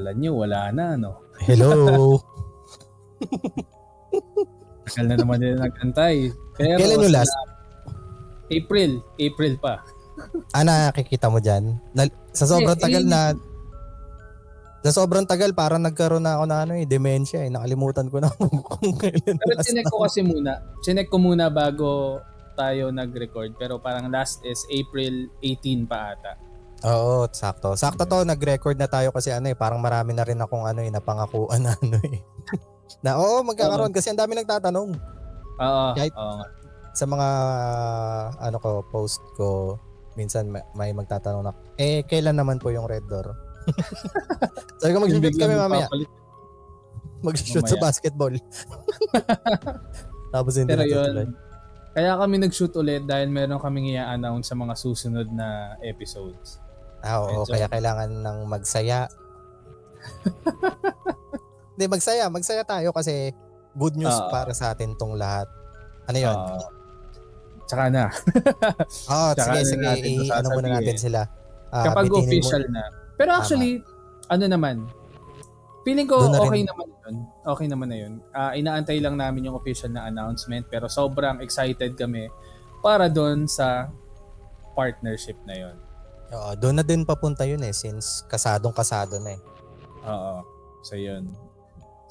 Kala nyo, wala na, no? Hello! Tagal na naman din nag-antay. Pero kailan yung last? April pa. Nakikita mo dyan? Sa sobrang tagal na... Sa sobrang tagal, parang nagkaroon na ako na dementia eh. Nakalimutan ko na kung kailan. Pero chinek ko muna bago tayo nag-record. Pero parang last is April 18 pa ata. Oo, sakto. Sakto to, nag-record na tayo kasi parang marami na rin akong napangakuan na na magkakaroon kasi ang dami nagtatanong. Oo. Sa mga post ko, minsan may magtatanong na, kailan naman po yung Red Door? Sabi ko, mag-shoot kami mamaya. Mag-shoot sa basketball. Tapos hindi pero natutuloy. Kaya kami nag-shoot ulit dahil meron kaming i-announce sa mga susunod na episodes. Oo, kaya kailangan ng magsaya. Hindi, magsaya tayo kasi good news para sa atin tong lahat. Ano yun? Tsaka na. Sige. Muna natin sila. Kapag official na. Pero actually, feeling ko okay naman na yun. Inaantay lang namin yung official na announcement pero sobrang excited kami para doon sa partnership na yun. Oo, doon na din papunta yun since kasado na Oo. So yun.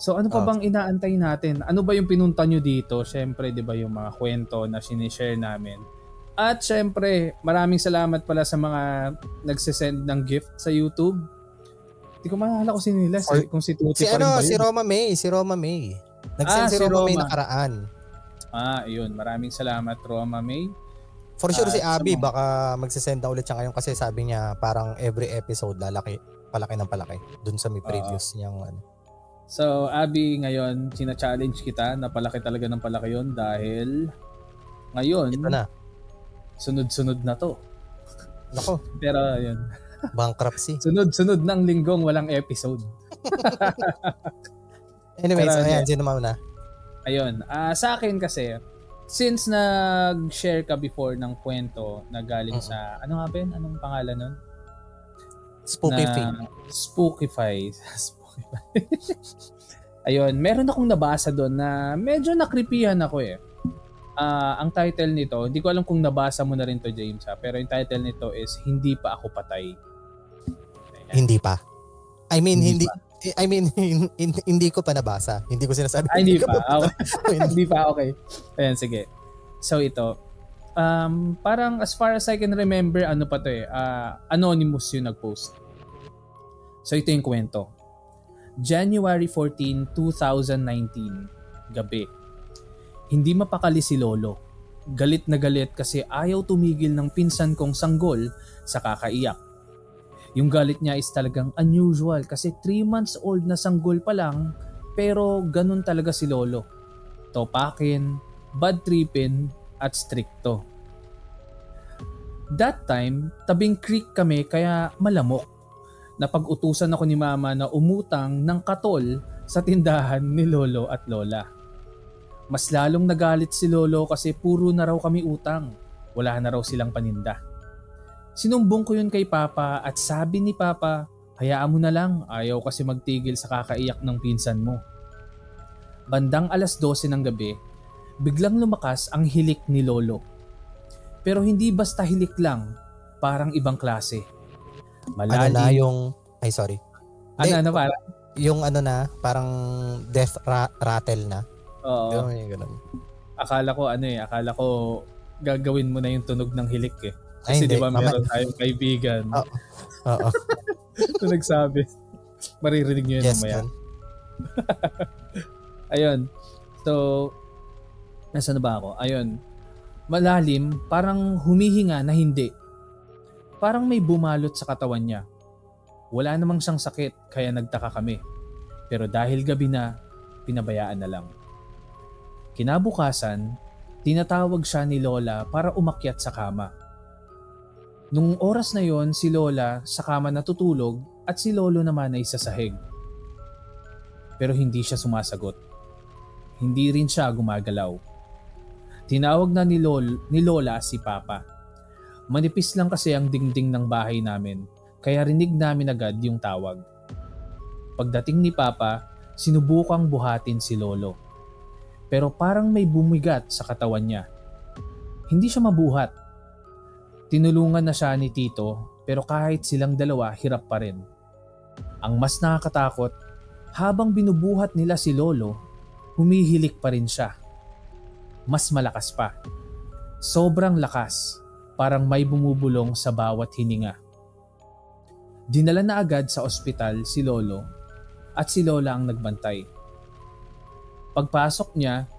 So ano pa bang inaantay natin? Ano ba yung pinunta nyo dito? Syempre, 'di ba yung mga kwento na sinishare namin. At syempre, maraming salamat pala sa mga nagsesend ng gift sa YouTube. Hindi ko maalala kung sino nila. Kung si Tuti pa rin ba yun? Si Roma May. Nag-send si Roma May nakaraan. Yun. Maraming salamat, Roma May. For sure si Abby, baka magsisend na ulit siya ngayon kasi sabi niya parang every episode palaki ng palaki dun sa may previous niyang So, Abby, ngayon, sina-challenge kita na palaki talaga ng palaki yun dahil ngayon, ito na. Sunod-sunod na to. Nako. Pero, yun. Bankruptcy. Sunod-sunod ng linggong walang episode. Anyways, ayan, sino mauna? Ayun. Sa akin kasi, since nag-share ka before ng kwento na galing sa, ano nga ba yun? Anong pangalan nun? Spookify. Ayun, meron akong nabasa doon na medyo nakripihan ako ang title nito, hindi ko alam kung nabasa mo na rin to, James, pero yung title nito is Hindi Pa Ako Patay. Ayan. Hindi pa. Hindi ko pa nabasa. Hindi ko sinasabi. Hindi pa. Okay. Hindi pa, okay. Ayan, sige. So ito, parang as far as I can remember, ano pa to anonymous yung nag-post. So ito yung kwento. January 14, 2019, gabi. Hindi mapakali si Lolo. Galit na galit kasi ayaw tumigil ng pinsan kong sanggol sa kakaiyak. Yung galit niya is talagang unusual kasi 3 months old na sanggol pa lang pero ganun talaga si Lolo. Topakin, bad tripin at stricto. That time, tabing creek kami kaya malamok. Napag-utusan ako ni Mama na umutang ng katol sa tindahan ni Lolo at Lola. Mas lalong nagalit si Lolo kasi puro na raw kami utang. Wala na raw silang paninda. Sinumbong ko yun kay Papa at sabi ni Papa, hayaan mo na lang, ayaw kasi magtigil sa kakaiyak ng pinsan mo. Bandang 12:00 ng gabi, biglang lumakas ang hilik ni Lolo. Pero hindi basta hilik lang, parang ibang klase. Malalim. Parang death rattle na. Oo. Akala ko gagawin mo na yung tunog ng hilik Kasi di ba meron tayong kaibigan. Oo. Ito nagsabi. Maririnig nyo yun mamaya. Ayun. So, nasaan na ba ako? Ayun. Malalim, parang humihinga na hindi. Parang may bumalot sa katawan niya. Wala namang siyang sakit kaya nagtaka kami. Pero dahil gabi na, pinabayaan na lang. Kinabukasan, tinatawag siya ni Lola para umakyat sa kama. Nung oras na yon, si Lola sa kama natutulog at si Lolo naman ay sa sahig. Pero hindi siya sumasagot. Hindi rin siya gumagalaw. Tinawag na ni Lola si Papa. Manipis lang kasi ang dingding ng bahay namin, kaya rinig namin agad yung tawag. Pagdating ni Papa, sinubukang buhatin si Lolo. Pero parang may bumigat sa katawan niya. Hindi siya mabuhat. Tinulungan na siya ni Tito pero kahit silang dalawa hirap pa rin. Ang mas nakakatakot, habang binubuhat nila si Lolo, humihilik pa rin siya. Mas malakas pa. Sobrang lakas, parang may bumubulong sa bawat hininga. Dinala na agad sa ospital si Lolo at si Lola ang nagbantay. Pagpasok niya,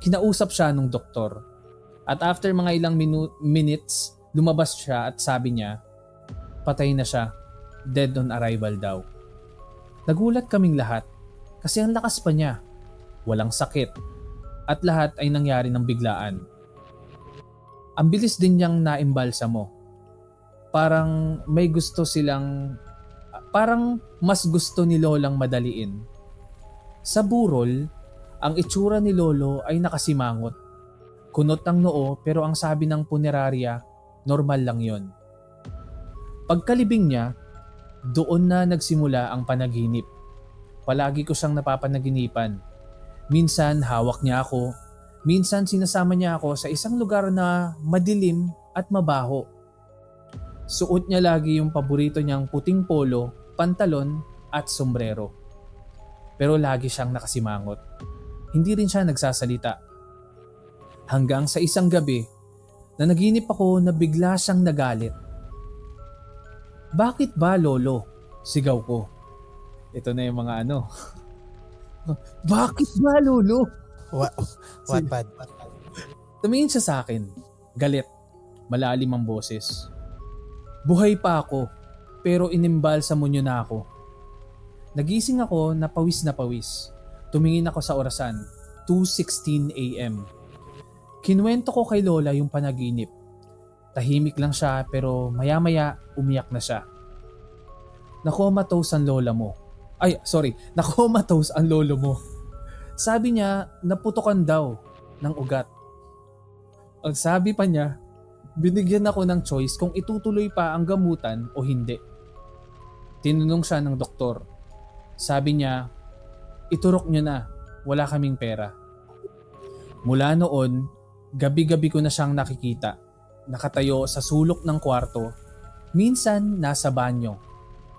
kinausap siya ng doktor. At after mga ilang minutes, lumabas siya at sabi niya, patay na siya, dead on arrival daw. Nagulat kaming lahat kasi ang lakas pa niya, walang sakit, at lahat ay nangyari ng biglaan. Ang bilis din niyang naimbalsa mo. Parang mas gusto ni Lolang madaliin. Sa burol, ang itsura ni Lolo ay nakasimangot. Kunot ang noo pero ang sabi ng punerarya, normal lang yon. Pagkalibing niya, doon na nagsimula ang panaginip. Palagi ko siyang napapanaginipan. Minsan hawak niya ako, minsan sinasama niya ako sa isang lugar na madilim at mabaho. Suot niya lagi yung paborito niyang puting polo, pantalon at sombrero. Pero lagi siyang nakasimangot. Hindi rin siya nagsasalita. Hanggang sa isang gabi, na naginip ako na bigla siyang nagalit. Bakit ba, Lolo? Sigaw ko. Ito na yung mga ano. Bakit ba, Lolo? What bad? Tumingin siya sa akin. Galit. Malalim ang boses. Buhay pa ako, pero inimbalsa mo niyo na ako. Nagising ako na pawis. Tumingin ako sa orasan, 2:16 a.m. Kinuwento ko kay Lola yung panaginip. Tahimik lang siya pero maya-maya umiyak na siya. Nakomatose ang lola mo. Nakomatose ang lolo mo. Sabi niya, naputokan daw ng ugat. Ang sabi pa niya, binigyan ako ng choice kung itutuloy pa ang gamutan o hindi. Tinanong siya ng doktor. Sabi niya, iturok niyo na, wala kaming pera. Mula noon, gabi-gabi ko na siyang nakikita. Nakatayo sa sulok ng kwarto, minsan nasa banyo,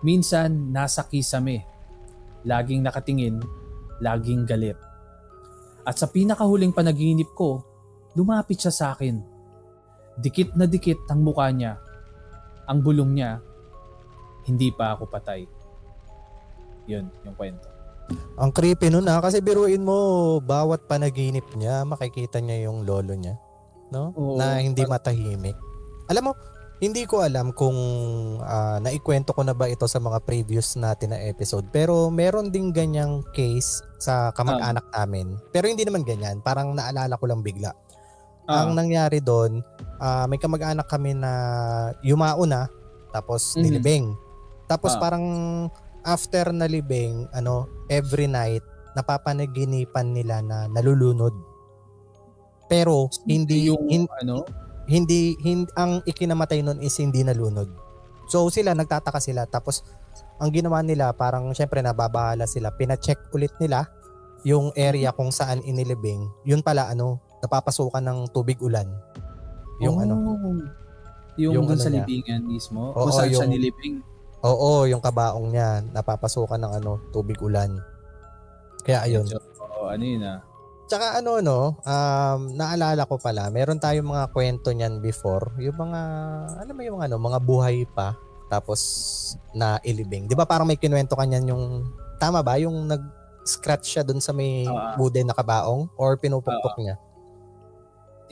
minsan nasa kisame. Laging nakatingin, laging galit. At sa pinakahuling panaginip ko, lumapit siya sa akin. Dikit na dikit ang mukha niya. Ang bulong niya, hindi pa ako patay. Yun, yung kwento. Ang creepy nun kasi biruin mo, bawat panaginip niya, makikita niya yung lolo niya. No? Oo, na hindi matahimik. Alam mo, hindi ko alam kung naikwento ko na ba ito sa mga previous natin na episode. Pero meron ding ganyang case sa kamag-anak namin. Pero hindi naman ganyan. Parang naalala ko lang bigla. Ang nangyari doon, may kamag-anak kami na yumao na, tapos nilibing. Tapos parang after nalibing, every night, napapanaginipan nila na nalulunod. Pero hindi ang ikinamatay nun is hindi nalunod. So sila, nagtataka sila. Tapos ang ginawa nila, parang syempre nababahala sila. Pina-check ulit nila yung area kung saan inilibing. Yun pala, napapasukan ng tubig ulan. Yung yung dun sa libingan mismo? Oo, o saan siya nilibing? Oo, yung kabaong niya, napapasukan ng tubig ulan. Kaya ayun. Tsaka naalala ko pala, meron tayong mga kwento niyan before, yung mga, mga buhay pa, tapos na ilibing. Di ba parang may kinuwento ka niyan yung, tama ba? Yung nag-scratch siya dun sa may wooden na kabaong or pinupukpok niya?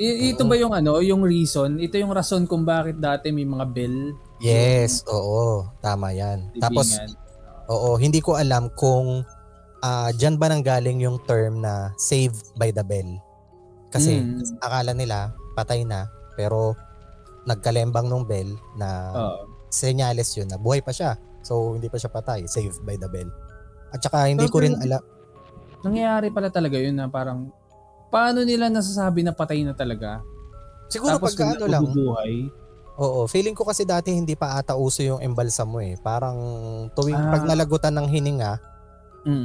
Ito ba yung yung reason? Ito yung rason kung bakit dati may mga bell? Yes, oo. Tama yan. Libingan. Tapos, hindi ko alam kung dyan ba nanggaling yung term na save by the bell. Kasi akala nila patay na, pero nagkalembang nung bell na senyales yun na buhay pa siya. So, hindi pa siya patay. Save by the bell. At saka hindi ko rin alam. Nangyayari pala talaga yun na parang paano nila nasasabi na patay na talaga? Siguro tapos pagka lang. Bubuhay? Oo, feeling ko kasi dati hindi pa ata uso yung embalsamo eh. Parang tuwing pag nalagutan ng hininga,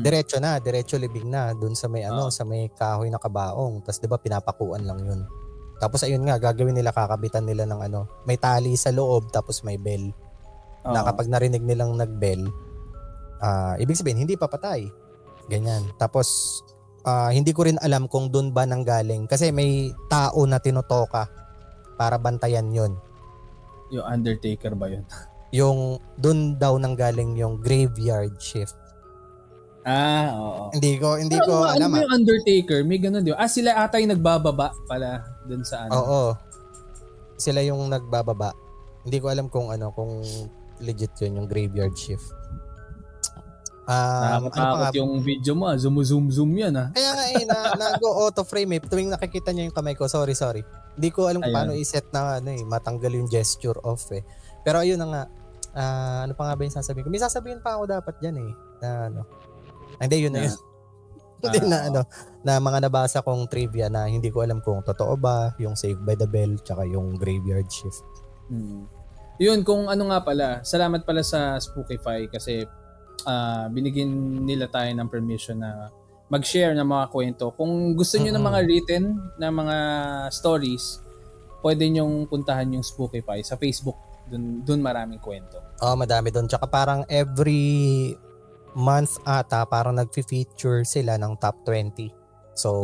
diretso libing na dun sa may sa may kahoy na kabaong. Tapos 'di ba pinapakuan lang 'yun. Tapos ayun nga gagawin nila, kakabitan nila ng may tali sa loob tapos may bell. Na kapag narinig nilang nag-bell, ibig sabihin hindi pa patay. Ganyan. Tapos hindi ko rin alam kung dun ba nanggaling kasi may tao na tinutoka para bantayan 'yon. Yung Undertaker ba yun? Yung doon daw nanggaling yung graveyard shift. Oo. Hindi ko alam. Ano yung Undertaker? May ganun di ba? Sila ata yung nagbababa pala doon sa Oo. Sila yung nagbababa. Hindi ko alam kung kung legit yun yung graveyard shift. Nakakatakot yung video mo. Zoom yan Kaya nga nag-go auto frame tuwing nakikita niya yung kamay ko. Sorry. Hindi ko alam paano i-set na matanggal yung gesture off eh. Pero ayun na nga. Ano pa nga ba yung sasabihin ko? May sasabihin pa ako dapat diyan eh. Hindi yun na yun. Hindi na mga nabasa kong trivia na hindi ko alam kung totoo ba yung Saved by the Bell tsaka yung graveyard shift. Yun, kung nga pala. Salamat pala sa Spookify kasi binigyan nila tayo ng permission na mag-share ng mga kwento. Kung gusto niyo ng mga written na mga stories, pwede nyong puntahan yung Spookify sa Facebook. Dun maraming kwento. Madami doon. Tsaka parang every month ata parang nag-feature sila ng top 20. So,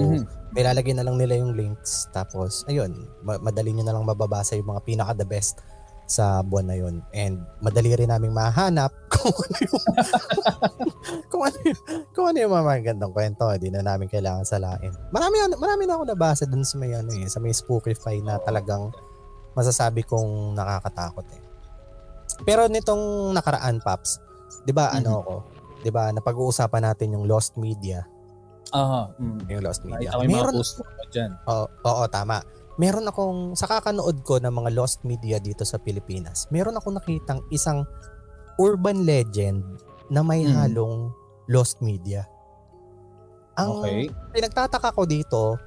nilalagay na lang nila yung links. Tapos, ayun, madali nyo na lang mababasa yung mga pinaka-the best sa buwan na yun. And madali rin naming mahanap kung ano yung mga magandang kwento. Hindi na namin kailangan salain. Marami na ako nabasa dun sa may sa may Spookify na talagang masasabi kong nakakatakot eh. Pero nitong nakaraan, Paps, 'di ba di ba napag-uusapan natin yung lost media? Yung lost media. Meron post mo diyan. Oo, tama. Meron akong, sa kakanood ko ng mga lost media dito sa Pilipinas, meron akong nakitang isang urban legend na may halong lost media. Ang pinagtataka ko dito,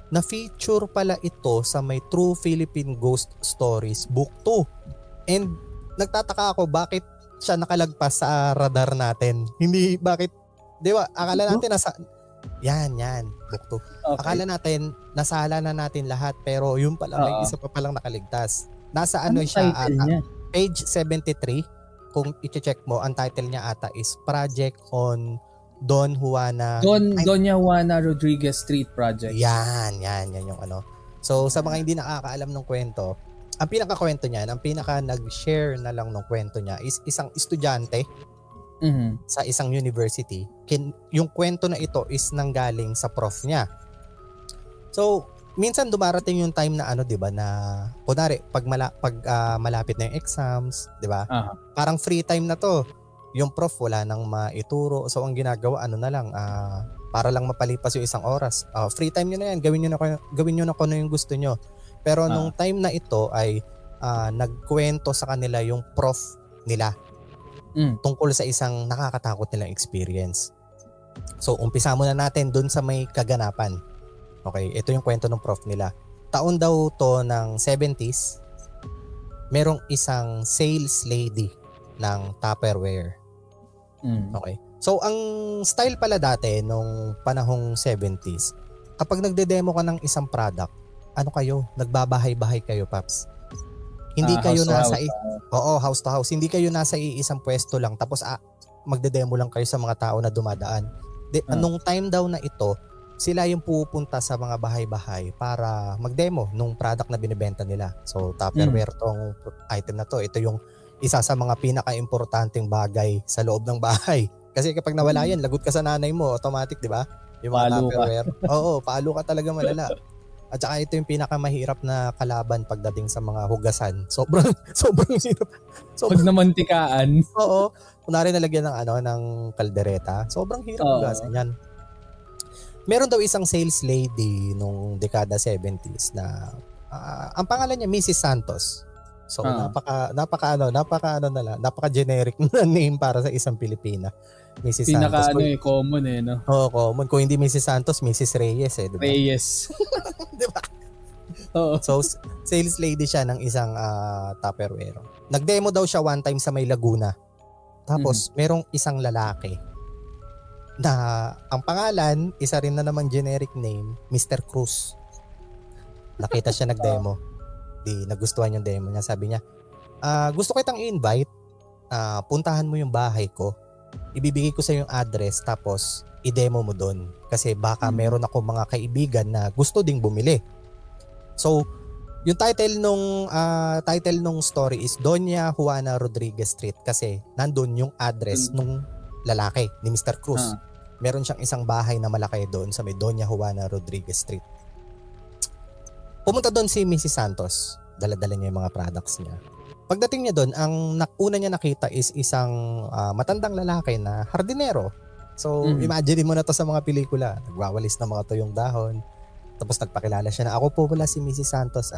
na feature pala ito sa may True Philippine Ghost Stories Book 2. And nagtataka ako bakit siya nakalagpas sa radar natin. Hindi, bakit, di ba, akala natin nasa... Yan, Book 2. Okay. Akala natin, nasala na natin lahat, pero yun pala, may isa pa palang nakaligtas. Nasa siya ata? Page 73, kung i-check mo, ang title niya ata is Project on Doña Juana Rodriguez Street Project. Yan yung So, sa mga hindi nakakaalam ng kwento, ang pinaka-kwento niya, ang pinaka nag-share na lang ng kwento niya is isang estudyante sa isang university. Yung kwento na ito is nanggaling sa prof niya. So, minsan dumarating yung time na 'di ba, na kunwari pag malapit na yung exams, 'di ba? Parang free time na 'to. Yung prof wala nang maituro. So, ang ginagawa na lang para lang mapalipas yung isang oras. Free time niyo na yan, gawin niyo na kung ano yung gusto niyo. Pero nung time na ito ay nagkwento sa kanila yung prof nila tungkol sa isang nakakatakot nilang experience. So, umpisa muna natin dun sa may kaganapan. Okay, ito yung kwento ng prof nila. Taon daw to ng 70s, merong isang sales lady ng Tupperware. Okay. So, ang style pala dati nung panahong 70s, kapag nagde-demo ka ng isang product, nagbabahay-bahay kayo, Paps. Hindi kayo nasa house to house. Hindi kayo nasa iisang pwesto lang tapos magde-demo lang kayo sa mga tao na dumadaan. Nung time daw na ito, sila yung pupunta sa mga bahay-bahay para mag-demo nung product na binibenta nila. So, Tupperware tong item na to. Ito yung isa sa mga pinaka-importanteng bagay sa loob ng bahay. Kasi kapag nawala yan, lagot ka sa nanay mo, automatic, di ba? Yung mga Tupperware. Oo, palo ka talaga malala. At saka ito yung pinakamahirap na kalaban pagdating sa mga hugasan. Sobrang hirap. Pag namantikaan. Oo. Kunwari nalagyan ng kaldereta, sobrang hirap hugasan yan. Meron daw isang sales lady nung dekada 70s na ang pangalan niya Mrs. Santos. So napaka generic na name para sa isang Pilipina. Mrs. Santos. Common no? Oo, common. Kung hindi Mrs. Santos, Mrs. Reyes diba? Reyes. Diba? Oo. So, sales lady siya ng isang Tupperware. Nag-demo daw siya one time sa may Laguna. Tapos, merong isang lalaki na ang pangalan, isa rin na naman generic name, Mr. Cruz. Nakita siya nag-demo. Di nagustuhan yung demo niya. Sabi niya, gusto kitang i-invite. Puntahan mo yung bahay ko. Ibibigay ko sa yung address tapos i-demo mo doon. Kasi baka meron ako mga kaibigan na gusto ding bumili. So, yung title nung story is Doña Juana Rodriguez Street kasi nandun yung address nung lalaki ni Mr. Cruz. Meron siyang isang bahay na malaki doon sa may Doña Juana Rodriguez Street. Pumunta doon si Mrs. Santos. Dala-dala niya yung mga products niya. Pagdating niya doon, ang una niya nakita is isang matandang lalaki na hardinero. So, imagine mo na to sa mga pelikula. Nagwawalis na mga tuyong dahon. Tapos nagpakilala siya na ako po pala si Mrs. Santos.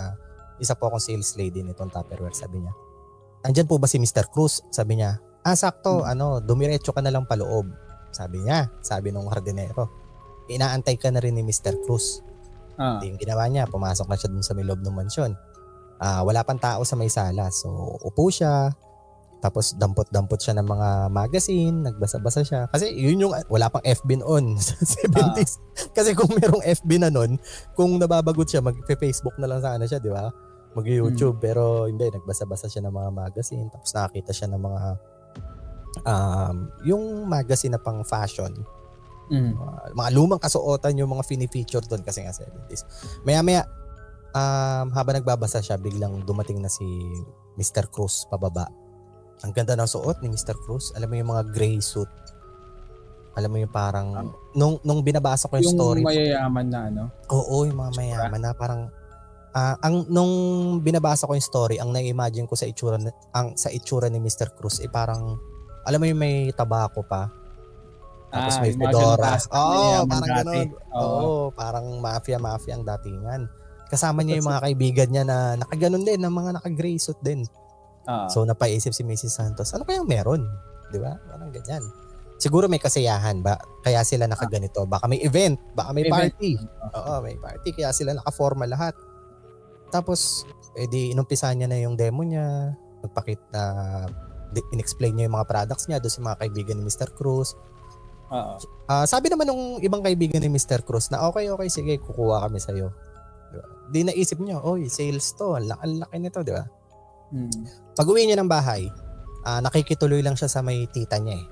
Isa po akong sales lady nitong Tupperware, sabi niya. Andyan po ba si Mr. Cruz? Sabi niya. Sakto, dumiretso ka na lang paloob. Sabi niya, sabi nung hardinero. Inaantay ka na rin ni Mr. Cruz. Hindi yung ginawa niya, pumasok na siya dun sa may loob ng mansyon. Wala pang tao sa may sala. So, upo siya. Tapos dampot-dampot siya ng mga magazine, nagbasa-basa siya. Kasi yun yung, wala pang FB noon sa 70s. Kasi kung merong FB na noon, kung nababagot siya, mag-Facebook na lang sana siya, di ba? Mag-YouTube. Pero hindi, nagbasa-basa siya ng mga magazine. Tapos nakakita siya ng mga, yung magazine na pang fashion. Mga lumang kasuotan yung mga fini-feature doon kasi nga 70s. Maya-maya, habang nagbabasa siya, biglang dumating na si Mr. Cruz pababa. Ang ganda ng suot ni Mr. Cruz. Alam mo yung mga gray suit. Alam mo yung parang nung binabasa ko yung story. Yung mayayaman na ano? Oo, yung mga mayayaman na parang nung binabasa ko yung story, ang na-imagine ko sa itsura ni Mr. Cruz parang alam mo yung may tabako pa. Tapos may fedora. Parang gano'n. Parang mafia ang datingan. Kasama niya yung mga kaibigan niya na nakaganon din, na mga naka-gray suit din. So napaisip si Mrs. Santos, ano kayang meron? Di ba? Parang ganyan. Siguro may kasiyahan ba? Kaya sila nakaganito. Baka may event, baka may party. Oo, may party. Kaya sila naka-forma lahat. Tapos, inumpisahan niya na yung demo niya. In-explain niya yung mga products niya doon sa mga kaibigan ni Mr. Cruz. Sabi naman ng ibang kaibigan ni Mr. Cruz na okay, sige, kukuha kami sa'yo. Diba? Di naisip niya, sales to. Ang laki nito, di ba? Pag-uwi niya ng bahay, nakikituloy lang siya sa may tita niya eh.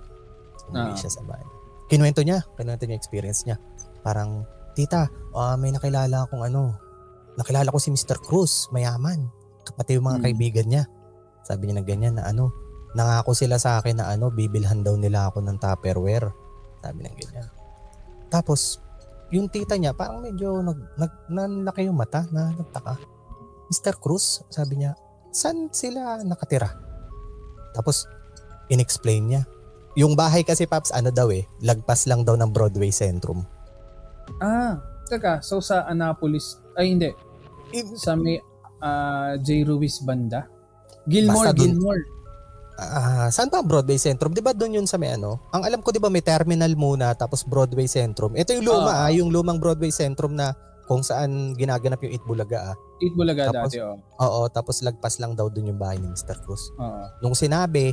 Umuwi siya sa bahay. Kinuwento niya experience niya. Parang, tita, may nakilala ko si Mr. Cruz, mayaman. Pati yung mga kaibigan niya. Sabi niya na ganyan na nangako sila sa akin na bibilhan daw nila ako ng Tupperware. Sabi niya ganyan. Tapos, yung tita niya, parang medyo nanlaki yung mata na nagtaka. Mr. Cruz, sabi niya, saan sila nakatira? Tapos, in-explain niya. Yung bahay kasi, Paps, lagpas lang daw ng Broadway Centrum. Teka, so sa Annapolis, ay hindi. Sa may J. Ruiz banda? Gilmore. Saan ba Broadway Centrum? Di ba doon yun sa may Ang alam ko, di ba may terminal muna, tapos Broadway Centrum. Ito yung luma, yung lumang Broadway Centrum na kung saan ginaganap yung Itbulaga. Itbulaga tapos, dati, tapos lagpas lang daw dun yung bahay ni Mr. Cruz. Nung sinabi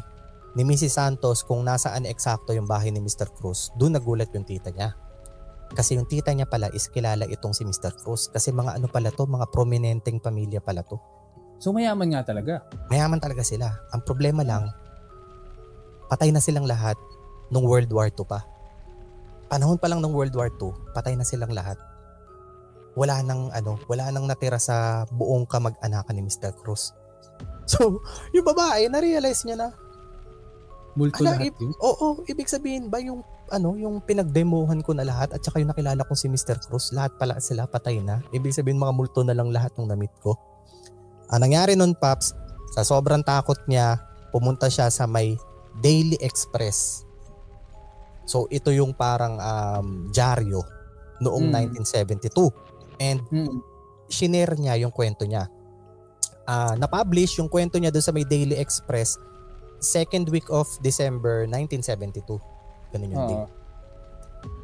ni Mrs. Santos kung nasaan eksakto yung bahay ni Mr. Cruz, dun nagulat yung tita niya. Kasi yung tita niya pala is kilala itong si Mr. Cruz. Kasi mga mga prominenteng pamilya pala to. So mayaman nga talaga. Mayaman talaga sila. Ang problema lang, patay na silang lahat nung World War II pa. Panahon pa lang ng World War II, patay na silang lahat. Wala nang natira sa buong kamag-anakan ni Mr. Cruz. So, yung babae, na-realize niya na multo lahat yun? Oo, ibig sabihin ba yung pinagdemohan ko na lahat at saka yung nakilala kong si Mr. Cruz, lahat pala sila patay na. Ibig sabihin mga multo na lang lahat ng namit ko. Ang nangyari nun, Paps, sa sobrang takot niya, pumunta siya sa may Daily Express. So, ito yung parang dyaryo noong 1972. And shinare niya yung kwento niya. Na-publish yung kwento niya doon sa may Daily Express 2nd week of December 1972. Ganun yung day.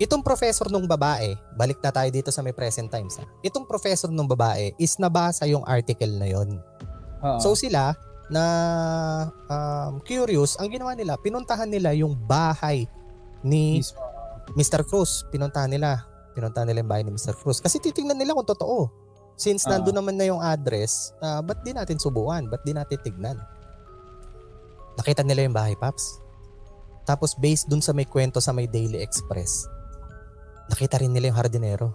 Itong professor nung babae, balik na tayo dito sa may present times. Itong professor nung babae is nabasa yung article na yon. So sila na curious, ang ginawa nila, pinuntahan nila yung bahay ni Mr. Cruz. Pinuntahan nila yung bahay ni Mr. Cruz. Kasi titingnan nila kung totoo. Since nandun naman na yung address, ba't di natin subukan? Ba't di natin tignan? Nakita nila yung bahay, Paps. Tapos based dun sa may kwento sa may Daily Express, nakita rin nila yung hardinero.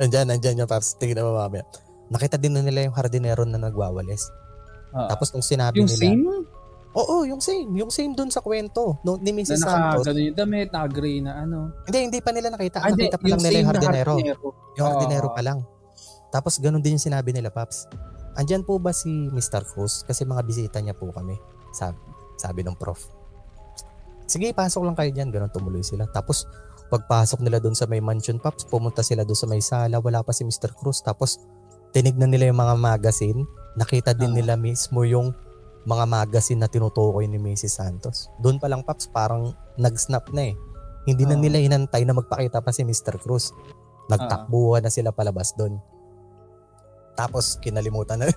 Andyan yung Paps. Tingnan mo mamaya. Nakita din nila yung hardinero na nagwawalis. Tapos nung sinabi yung nila... Same? Oo, yung same. Yung same dun sa kwento ni Mrs. Santos. Gano'n yung damit, naka-gray na ano. Hindi pa nila nakita. Nakita pa lang nila yung hardinero. Yung hardinero pa lang. Tapos gano'n din yung sinabi nila, Paps. Andyan po ba si Mr. Cruz? Kasi mga bisita niya po kami. Sabi ng prof. Sige, pasok lang kayo dyan. Gano'n tumuloy sila. Tapos pagpasok nila doon sa may mansion, Paps, pumunta sila doon sa may sala, wala pa si Mr. Cruz. Tapos tinignan nila yung mga magazine, nakita din nila mismo yung mga magazine na tinutukoy ni Mrs. Santos. Doon pa lang, Paps, parang nag-snap na eh. Hindi na nila hinantay na magpakita pa si Mr. Cruz. Nagtakbuhan na sila palabas doon. Tapos kinalimutan na.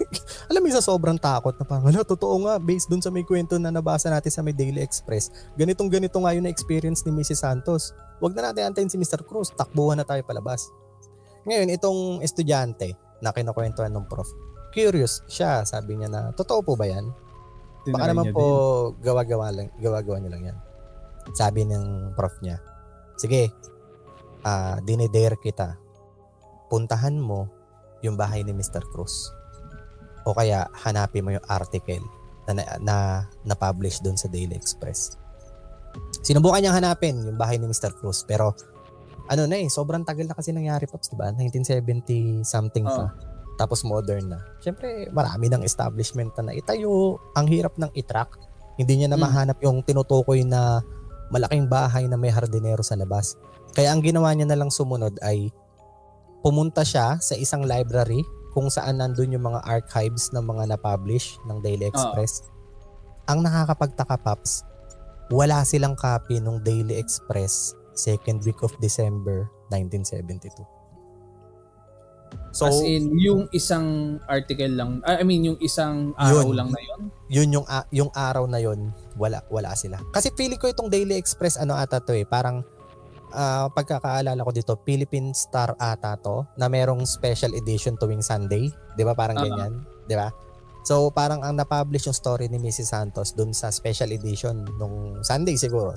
Alam mo, sa sobrang takot na parang, totoo nga, based dun sa may kwento na nabasa natin sa may Daily Express, ganito nga yun na experience ni Mrs. Santos. Huwag na natin antayin si Mr. Cruz, takbuhan na tayo palabas. Ngayon, itong estudyante na kinakwentuhan ng prof, curious siya, sabi niya na, totoo po ba yan? Baka naman po gawa-gawa niyo lang yan. Sabi ng prof niya, sige, dinedare kita, puntahan mo yung bahay ni Mr. Cruz. O kaya hanapin mo yung article na publish doon sa Daily Express. Sinubukan niyang hanapin yung bahay ni Mr. Cruz, pero sobrang tagal na kasi nangyari, Pops, diba? 1970 something pa. Tapos modern na. Siyempre, marami ng establishment na itayo. Ang hirap ng i-track. Hindi niya na mahanap yung tinutukoy na malaking bahay na may hardinero sa labas. Kaya ang ginawa niya na lang sumunod ay pumunta siya sa isang library kung saan nandun yung mga archives ng mga na-publish ng Daily Express. Ang nakakapagtaka, Paps, wala silang copy ng Daily Express second week of December 1972. So, as in, yung isang article lang, yung isang araw lang na yun? Yun yung araw na yun, wala sila. Kasi feeling ko itong Daily Express, ata to parang pagkakaalala ko dito, Philippine Star ata to, na merong special edition tuwing Sunday. Di ba? Parang ganyan. Di ba? So, parang ang na-publish yung story ni Mrs. Santos dun sa special edition nung Sunday siguro.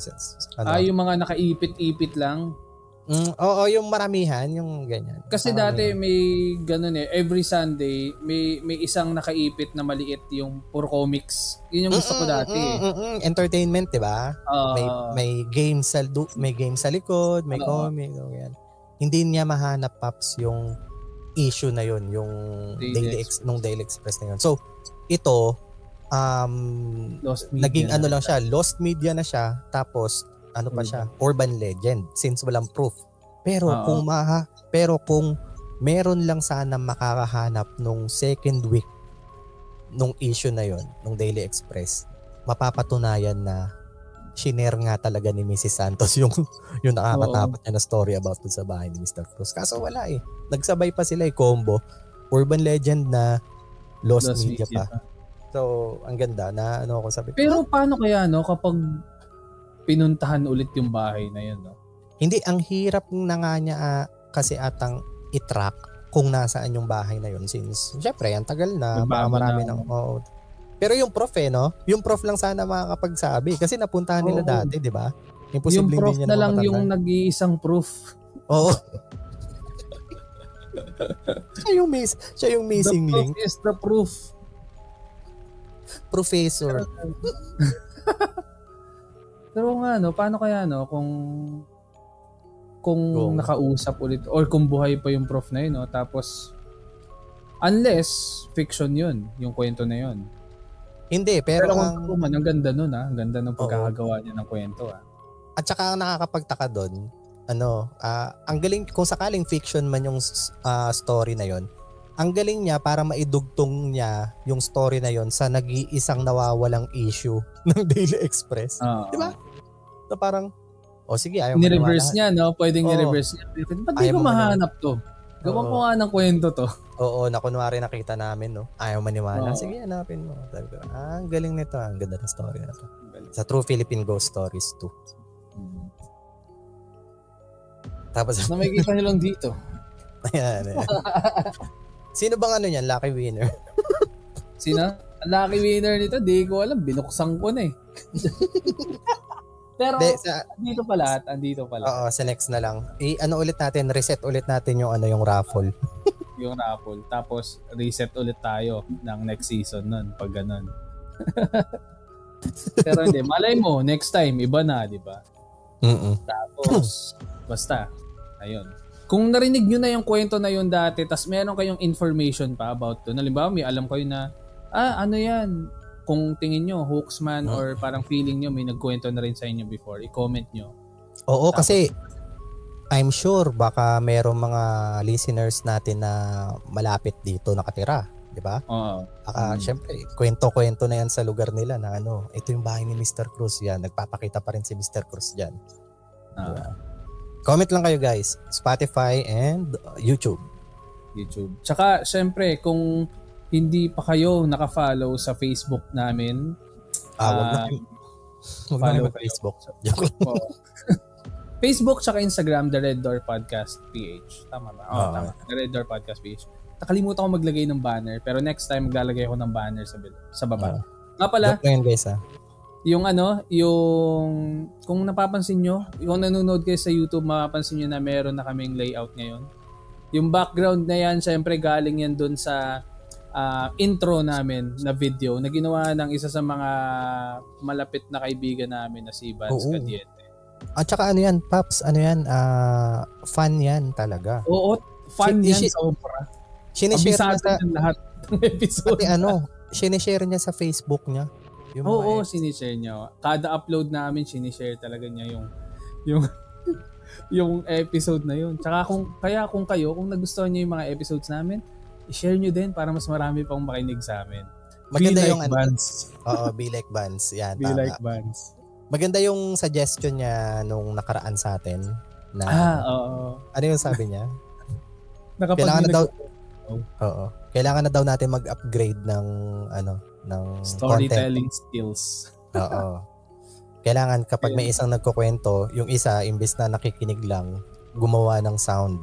Yung mga nakaipit-ipit lang? Oo, yung maramihan, yung ganyan. Kasi dati may ganun every Sunday may isang nakaipit na maliit yung puro comics. Yun yung gusto ko dati. Entertainment, 'di ba? May games sa likod, may comic, ganyan. Hindi niya mahanap, Pops, yung issue na yun, yung Daily Express na yun. So, ito naging lang siya, lost media na siya, tapos siya, urban legend since walang proof. Pero kung meron lang sana makakahanap nung second week nung issue na yon, nung Daily Express, mapapatunayan na shinare nga talaga ni Mrs. Santos yung nakakatakot niya na story about dun sa bahay ni Mr. Cruz. Kaso wala Nagsabay pa sila combo. Urban legend na lost media pa. So, ang ganda na ako sabi. Pero paano kaya kapag pinuntahan ulit yung bahay na yun, no? Hindi, ang hirap na nga niya kasi atang i-track kung nasaan yung bahay na yun since, syempre, ang tagal na, baka marami ng... Pero yung prof no? Yung prof lang sana makakapagsabi kasi napuntahan nila dati, di ba? Yung prof na lang yung nag-iisang proof. Oo. siya yung missing link. The proof is the proof. Professor. Pero nga, paano kaya, kung nakausap ulit or kung buhay pa yung prof na yun, tapos unless fiction yun, yung kwento na yun. Hindi, pero ang ganda nun, ang ganda ng pagkakagawa niya ng kwento. At saka ang nakakapagtaka doon, ang galing, kung sakaling fiction man yung story na yun, ang galing niya para maidugtong niya yung story na yon sa nag-iisang nawawalang issue ng Daily Express. Di ba? Na parang O sige, ayaw ni-reverse niya, no? Pwedeng ni-reverse niya. Ba't di ko mahanap to? Gawa ko nga ng kwento to. Oo, na kunwari nakita namin, no? Ayaw maniwala. Sige, hanapin mo. Ang galing nito. Ang ganda ng story na to. Sa True Philippine Ghost Stories 2. Tapos na may kita nyo lang dito. Ayan. Sino bang ano yan? Lucky winner? Sino? Ang lucky winner nito, di ko alam. Binuksan ko na eh. Pero andito pala. Oo, sa next na lang. Ulit natin, reset ulit natin yung raffle. Yung raffle. Tapos reset ulit tayo ng next season nun, pag ganun. Pero hindi, malay mo, next time, iba na, di ba? Tapos, basta, ayun. Kung narinig nyo na yung kwento na yun dati, tas meron kayong information pa about to, halimbawa, may alam kayo na, ano yan, kung tingin nyo, hoax man or parang feeling nyo may nagkwento na rin sa inyo before, i-comment nyo. Oo, tapos, kasi I'm sure baka merong mga listeners natin na malapit dito nakatira, di ba? Oo. Syempre, kwento-kwento na yan sa lugar nila na ito yung bahay ni Mr. Cruz yan. Nagpapakita pa rin si Mr. Cruz dyan. Diba? Comment lang kayo guys. Spotify and YouTube. Tsaka, syempre, kung hindi pa kayo naka-follow sa Facebook namin, wag na Facebook. Facebook tsaka Instagram, The Red Door Podcast PH. Tama ba? Tama. The Red Door Podcast PH. Nakalimutan ko maglagay ng banner, pero next time maglalagay ako ng banner sa baba. Nga pala, guys, yung kung napapansin nyo, kung nanonood kayo sa YouTube, mapapansin nyo na meron na kaming layout ngayon. Yung background na yan, syempre galing yan dun sa intro namin na video na ginawa ng isa sa mga malapit na kaibigan namin na si Vance Cadiente. At saka Paps, fun yan talaga. Oo, fun yan sobra. Sinishare niya sa lahat ng episode. Sinishare niya sa Facebook niya. Sinishare niya. Kada upload namin, sinishare talaga niya yung episode na yun. Tsaka kung nagustuhan niyo yung mga episodes namin, i-share nyo din para mas marami pang makinig sa amin. Maganda yung Vance. Oo, Be Like Vance. Yan, Be Like Vance. Maganda yung suggestion niya nung nakaraan sa atin na oo. Ano yung sabi niya? Kailangan na daw natin mag-upgrade ng storytelling content. skills. Oo. Kailangan kapag may isang nagkukwento, yung isa imbes na nakikinig lang, gumawa ng sound.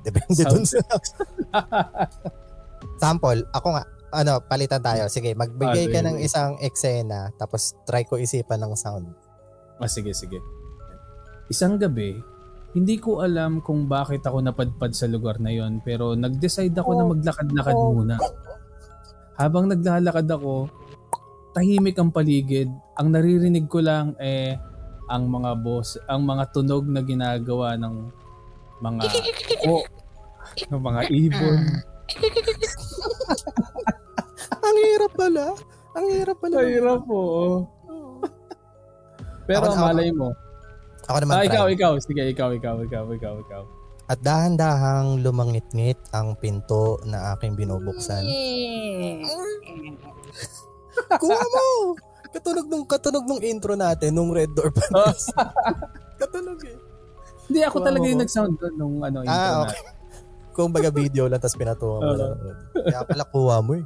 Depende dun sa sample. Ako nga, palitan tayo. Sige, magbigay ka ng isang eksena tapos try ko isipan ng sound. Sige. Isang gabi, hindi ko alam kung bakit ako napadpad sa lugar na yon, pero nag-decide ako na maglakad-lakad muna. Habang naglalakad ako, tahimik ang paligid. Ang naririnig ko lang ang mga tunog na ginagawa ng mga ng mga ibon. Ang hirap pala. Hirap po. Pero malay mo. Ako naman ikaw. Sige, ikaw. At dahan-dahang lumangit-ngit ang pinto na aking binubuksan. Kuha mo! Katunog nung intro natin, nung Red Door Podcast. Katunog eh. Hindi, ako talaga yung nag-sound doon nung intro natin. Kung baga video lang, tapos pinatuwa mo lang. Kaya pala kuha mo eh.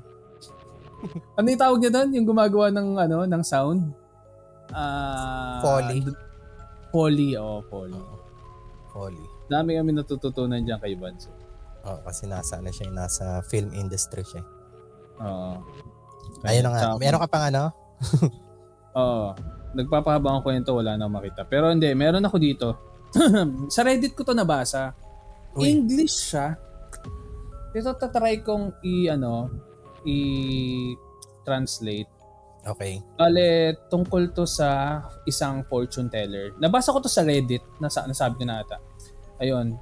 Ano yung tawag niya doon? Yung gumagawa ng sound? Poly. Poly. Dami kami natututunan dyan kay Vance. Kasi nasa film industry siya. Oo. Ayun nga. Meron ka pang Oo. Nagpapahaba ang kwento, wala nang makita. Pero hindi, meron ako dito. Sa Reddit ko to nabasa. English siya. Ito tatry kong i-translate. Okay. Tungkol to sa isang fortune teller. Nabasa ko to sa Reddit, nasabi ko na ata. Ayun.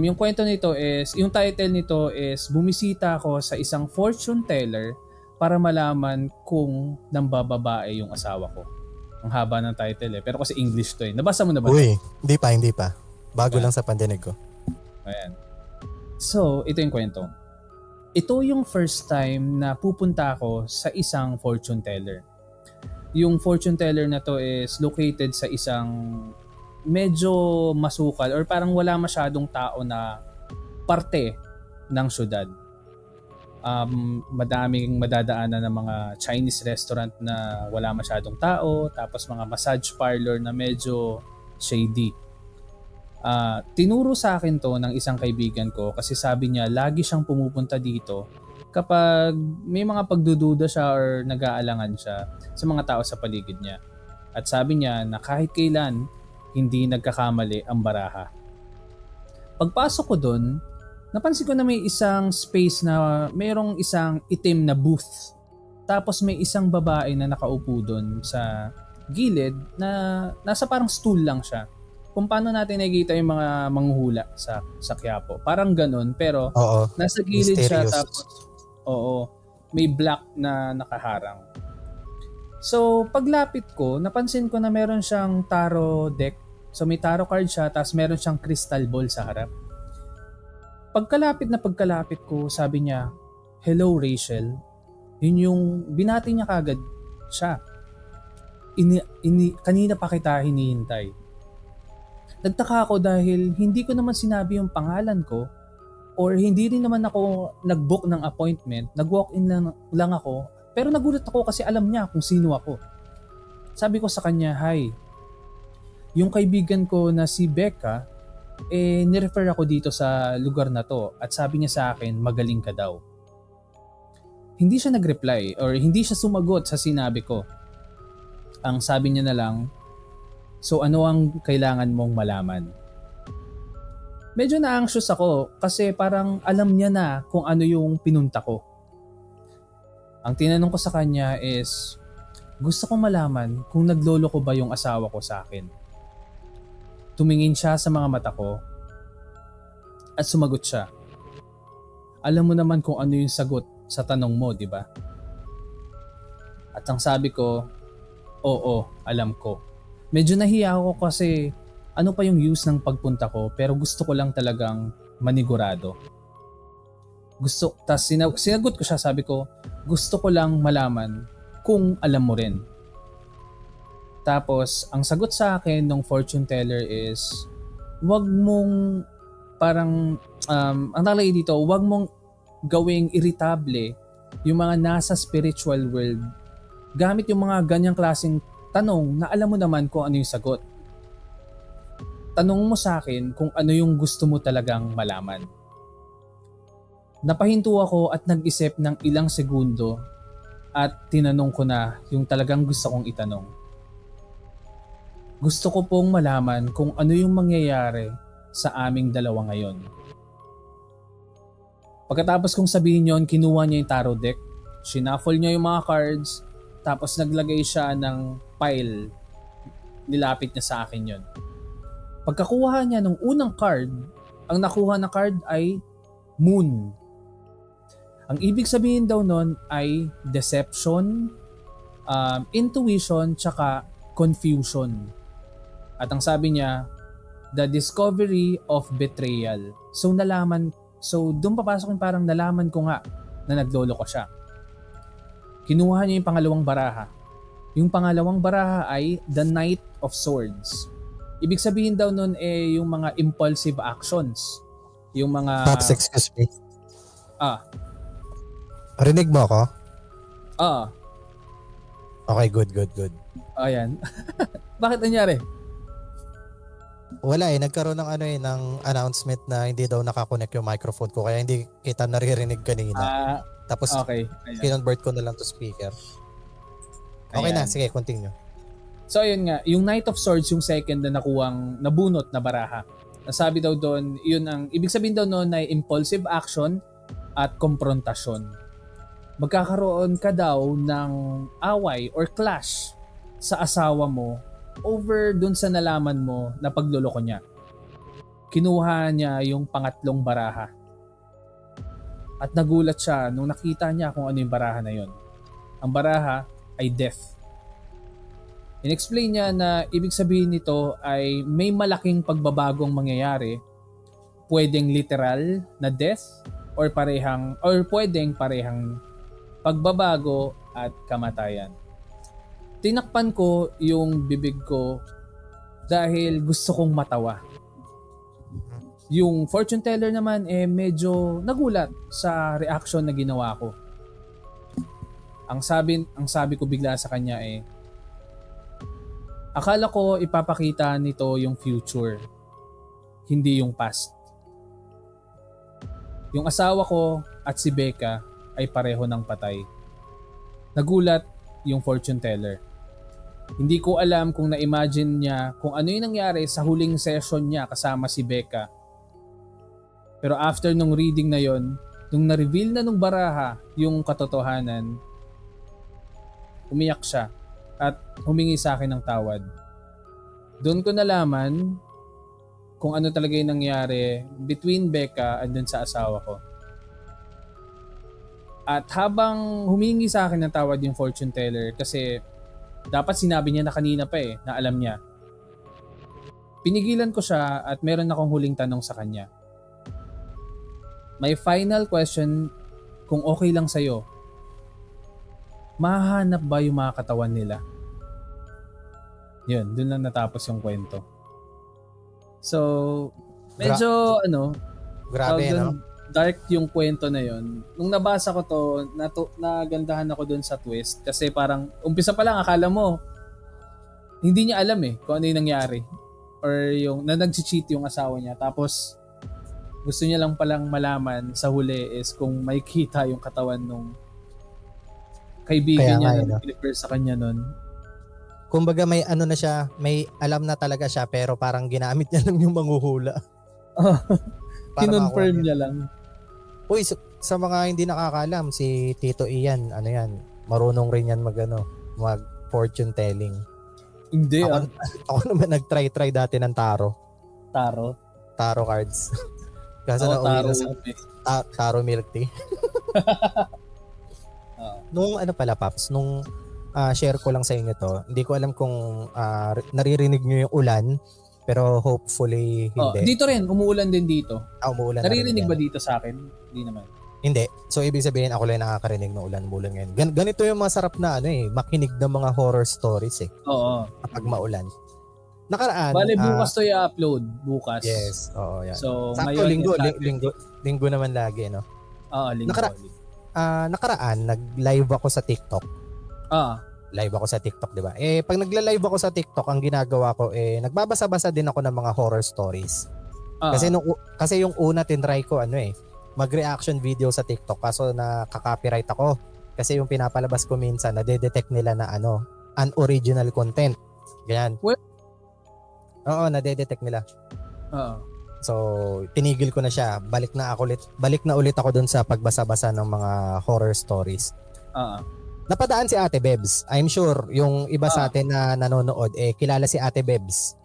Yung kwento nito yung title nito is, bumisita ako sa isang fortune teller para malaman kung nambababae yung asawa ko. Ang haba ng title pero kasi English to Nabasa mo na ba? Uy, hindi pa. Bago lang sa pandinig ko. Ayan. So, ito yung kwento. Ito yung first time na pupunta ako sa isang fortune teller. Yung fortune teller na to is located sa isang medyo masukal or parang wala masyadong tao na parte ng syudad. Madaming madadaanan ng mga Chinese restaurant na wala masyadong tao, tapos mga massage parlor na medyo shady. Tinuro sa akin to ng isang kaibigan ko kasi sabi niya lagi siyang pumupunta dito kapag may mga pagdududa siya or nag-aalangan siya sa mga tao sa paligid niya. At sabi niya na kahit kailan hindi nagkakamali ang baraha. Pagpasok ko doon, napansin ko na may isang space na mayroong isang itim na booth. Tapos may isang babae na nakaupo doon sa gilid na nasa parang stool lang siya. Kung paano natin nakikita yung mga manghuhula sa Quiapo. Parang ganun, pero nasa gilid mysterious siya tapos may black na nakaharang. So, paglapit ko, napansin ko na meron siyang tarot deck. So, may tarot card siya, tapos meron siyang crystal ball sa harap. Pagkalapit ko, sabi niya, "Hello, Rachel." Yun yung binati niya kagad siya. Kanina pa kita hinihintay. Nagtaka ako dahil hindi ko naman sinabi yung pangalan ko or hindi rin naman ako nag-book ng appointment. Nag-walk-in lang ako. Pero nagulat ako kasi alam niya kung sino ako. Sabi ko sa kanya, "Hi, yung kaibigan ko na si Becca, nirefer ako dito sa lugar na to at sabi niya sa akin, magaling ka daw." Hindi siya nag-reply or hindi siya sumagot sa sinabi ko. Ang sabi niya na lang, "So ano ang kailangan mong malaman?" Medyo na-anxious ako kasi parang alam niya na kung ano yung pinunta ko. Ang tinanong ko sa kanya is, gusto kong malaman kung naglolo ko ba yung asawa ko sa akin. Tumingin siya sa mga mata ko at sumagot siya. Alam mo naman kung ano yung sagot sa tanong mo, di ba? At ang sabi ko, oo, alam ko. Medyo nahiya ako kasi ano pa yung use ng pagpunta ko pero gusto ko lang talagang manigurado. Sinagot ko siya, sabi ko, gusto ko lang malaman kung alam mo rin. Tapos, ang sagot sa akin ng fortune teller is, wag mong parang, ang nakalagay dito, wag mong gawing irritable yung mga nasa spiritual world gamit yung mga ganyang klaseng tanong na alam mo naman kung ano yung sagot. Tanong mo sa akin kung ano yung gusto mo talagang malaman. Napahinto ako at nag-isip ng ilang segundo at tinanong ko na yung talagang gusto kong itanong. Gusto ko pong malaman kung ano yung mangyayari sa aming dalawa ngayon. Pagkatapos kong sabihin yon, kinuha niya yung tarot deck, shuffle niya yung mga cards, tapos naglagay siya ng pile. Nilapit niya sa akin yon. Pagkakuha niya ng unang card, ang nakuha na card ay Moon. Ang ibig sabihin daw nun ay deception, intuition, tsaka confusion. At ang sabi niya, the discovery of betrayal. So doon papasok yung parang nalaman ko nga na naglolo ko siya. Kinuha niya yung pangalawang baraha. Yung pangalawang baraha ay the Knight of Swords. Ibig sabihin daw nun yung mga impulsive actions. Yung mga... Pops, excuse me. Rinig mo ako? Okay, good. Ayan. Bakit nangyari? Wala nagkaroon ng announcement na hindi daw nakakonect yung microphone ko kaya hindi kita naririnig kanina. Tapos okay. kinonvert ko na lang to speaker. Okay na, sige, continue. So ayun nga, yung Knight of Swords yung second na nabunot na baraha. Nasabi daw doon, yun ang ibig sabihin daw noon ay impulsive action at konfrontasyon. Magkakaroon ka daw ng away or clash sa asawa mo over dun sa nalaman mo na pagloloko niya. Kinuha niya yung pangatlong baraha. At nagulat siya nung nakita niya kung ano yung baraha na yun. Ang baraha ay death. In-explain niya na ibig sabihin nito ay may malaking pagbabagong mangyayari. Pwedeng literal na death or pwedeng parehang pagbabago at kamatayan. Tinakpan ko yung bibig ko dahil gusto kong matawa. Yung fortune teller naman medyo nagulat sa reaction na ginawa ko. Ang sabi ko bigla sa kanya akala ko ipapakita nito yung future, hindi yung past. Yung asawa ko at si Becca ay pareho ng patay. Nagulat yung fortune teller. Hindi ko alam kung na-imagine niya kung ano yung nangyari sa huling session niya kasama si Becca. Pero after nung reading na yon, nung na-reveal na nung baraha yung katotohanan, umiyak siya at humingi sa akin ng tawad. Doon ko nalaman kung ano talaga yung nangyari between Becca and dun sa asawa ko. At habang humingi sa akin ng tawad yung fortune teller, kasi dapat sinabi niya na kanina pa na alam niya. Pinigilan ko siya at meron akong huling tanong sa kanya. My final question, kung okay lang sa'yo, mahahanap ba yung mga katawan nila? Yun, dun lang natapos yung kwento. So, medyo grabe, no? Dark yung kwento na yun. Nung nabasa ko to, nagandahan ako dun sa twist. Kasi parang, umpisa pa lang, akala mo, hindi niya alam kung ano yung nangyari. Or yung, na nag-cheat yung asawa niya. Tapos, gusto niya lang palang malaman sa huli is kung may kita yung katawan nung kaibigan niya na nag-deliver sa kanya nun. Kumbaga may na siya, may alam na talaga siya pero parang ginamit niya lang yung manghuhula. Kinonfirm niya lang. Uy, sa mga hindi nakakalam, si Tito Ian, marunong rin yan mag fortune telling. Hindi Ako naman nag-try dati ng taro. Taro cards. Kasi taro taro milk tea. Nung Paps, nung share ko lang sa inyo to, hindi ko alam kung naririnig nyo yung ulan, pero hopefully hindi. Dito rin, umuulan din dito. Umuulan. Naririnig ba dito sa akin? Hindi naman. Hindi. So ibig sabihin ako lang nakakarinig ng ulan ngayon. Ganito yung masarap na makinig ng mga horror stories Oo. Kapag maulan. Nakaraan. Bale, bukas to i-upload. Bukas. Yes. Oo, yan. So, sakto, linggo naman lagi, no? Oo, linggo. Nakaraan, nag-live ako sa TikTok. Live ako sa TikTok, di ba? Pag nagla-live ako sa TikTok, ang ginagawa ko, nagbabasa-basa din ako ng mga horror stories. Kasi yung una tinry ko, mag-reaction video sa TikTok. Kaso nakaka-copyright ako. Kasi yung pinapalabas ko minsan, nade-detect nila na unoriginal content. Ganyan. What? Oo, nade-detect nila. So, tinigil ko na siya. Balik na ulit ako dun sa pagbasa-basa ng mga horror stories. Napadaan si Ate Bebs. I'm sure yung iba sa atin na nanonood, kilala si Ate Bebs.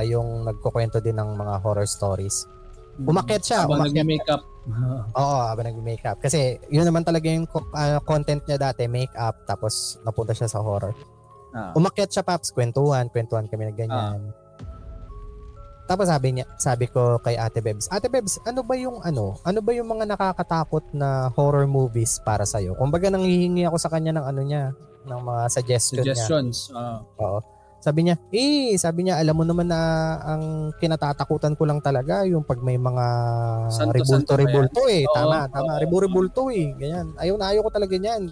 Yung nagkukwento din ng mga horror stories. Umakyat siya. Habang nag-makeup. Oo, habang nag-makeup. Kasi yun naman talaga yung content niya dati, makeup, tapos napunta siya sa horror. Umakyat siya, Paps, kwentuhan kami na ganyan. Tapos sabi ko kay Ate Bebs, ano ba yung mga nakakatakot na horror movies para sa iyo? Kumbaga nanghihingi ako sa kanya ng mga suggestions niya. Oo. Sabi niya, alam mo naman na ang kinatatakutan ko lang talaga yung pag may mga rebulto. Tama. Rebulto ganyan. Ayaw ko talaga niyan.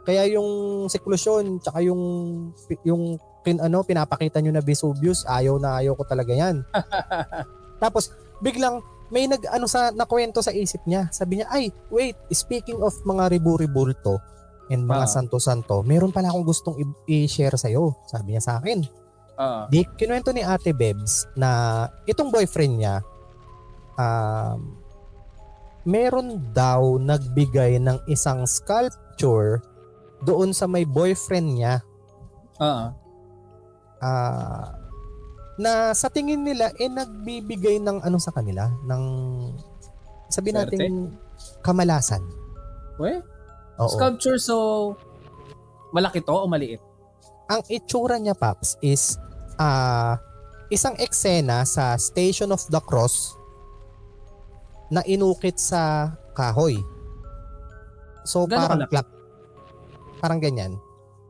Kaya yung seklusyon tsaka yung pinapakita nyo na Vesuvius, ayaw ko talaga yan. Tapos biglang may nakwento sa isip niya. Sabi niya, wait, speaking of mga rebulto and mga santo-santo, meron pala akong gustong i-share sa'yo. Sabi niya sa akin. Di kinuwento ni Ate Bebs na itong boyfriend niya, meron daw nagbigay ng isang sculpture doon sa may boyfriend niya. Na sa tingin nila nagbibigay ng sa kanila, ng sabi natin kamalasan. Sculpture, so malaki to o maliit? Ang itsura niya, Paps, is isang eksena sa Station of the Cross na inukit sa kahoy. So parang ganyan.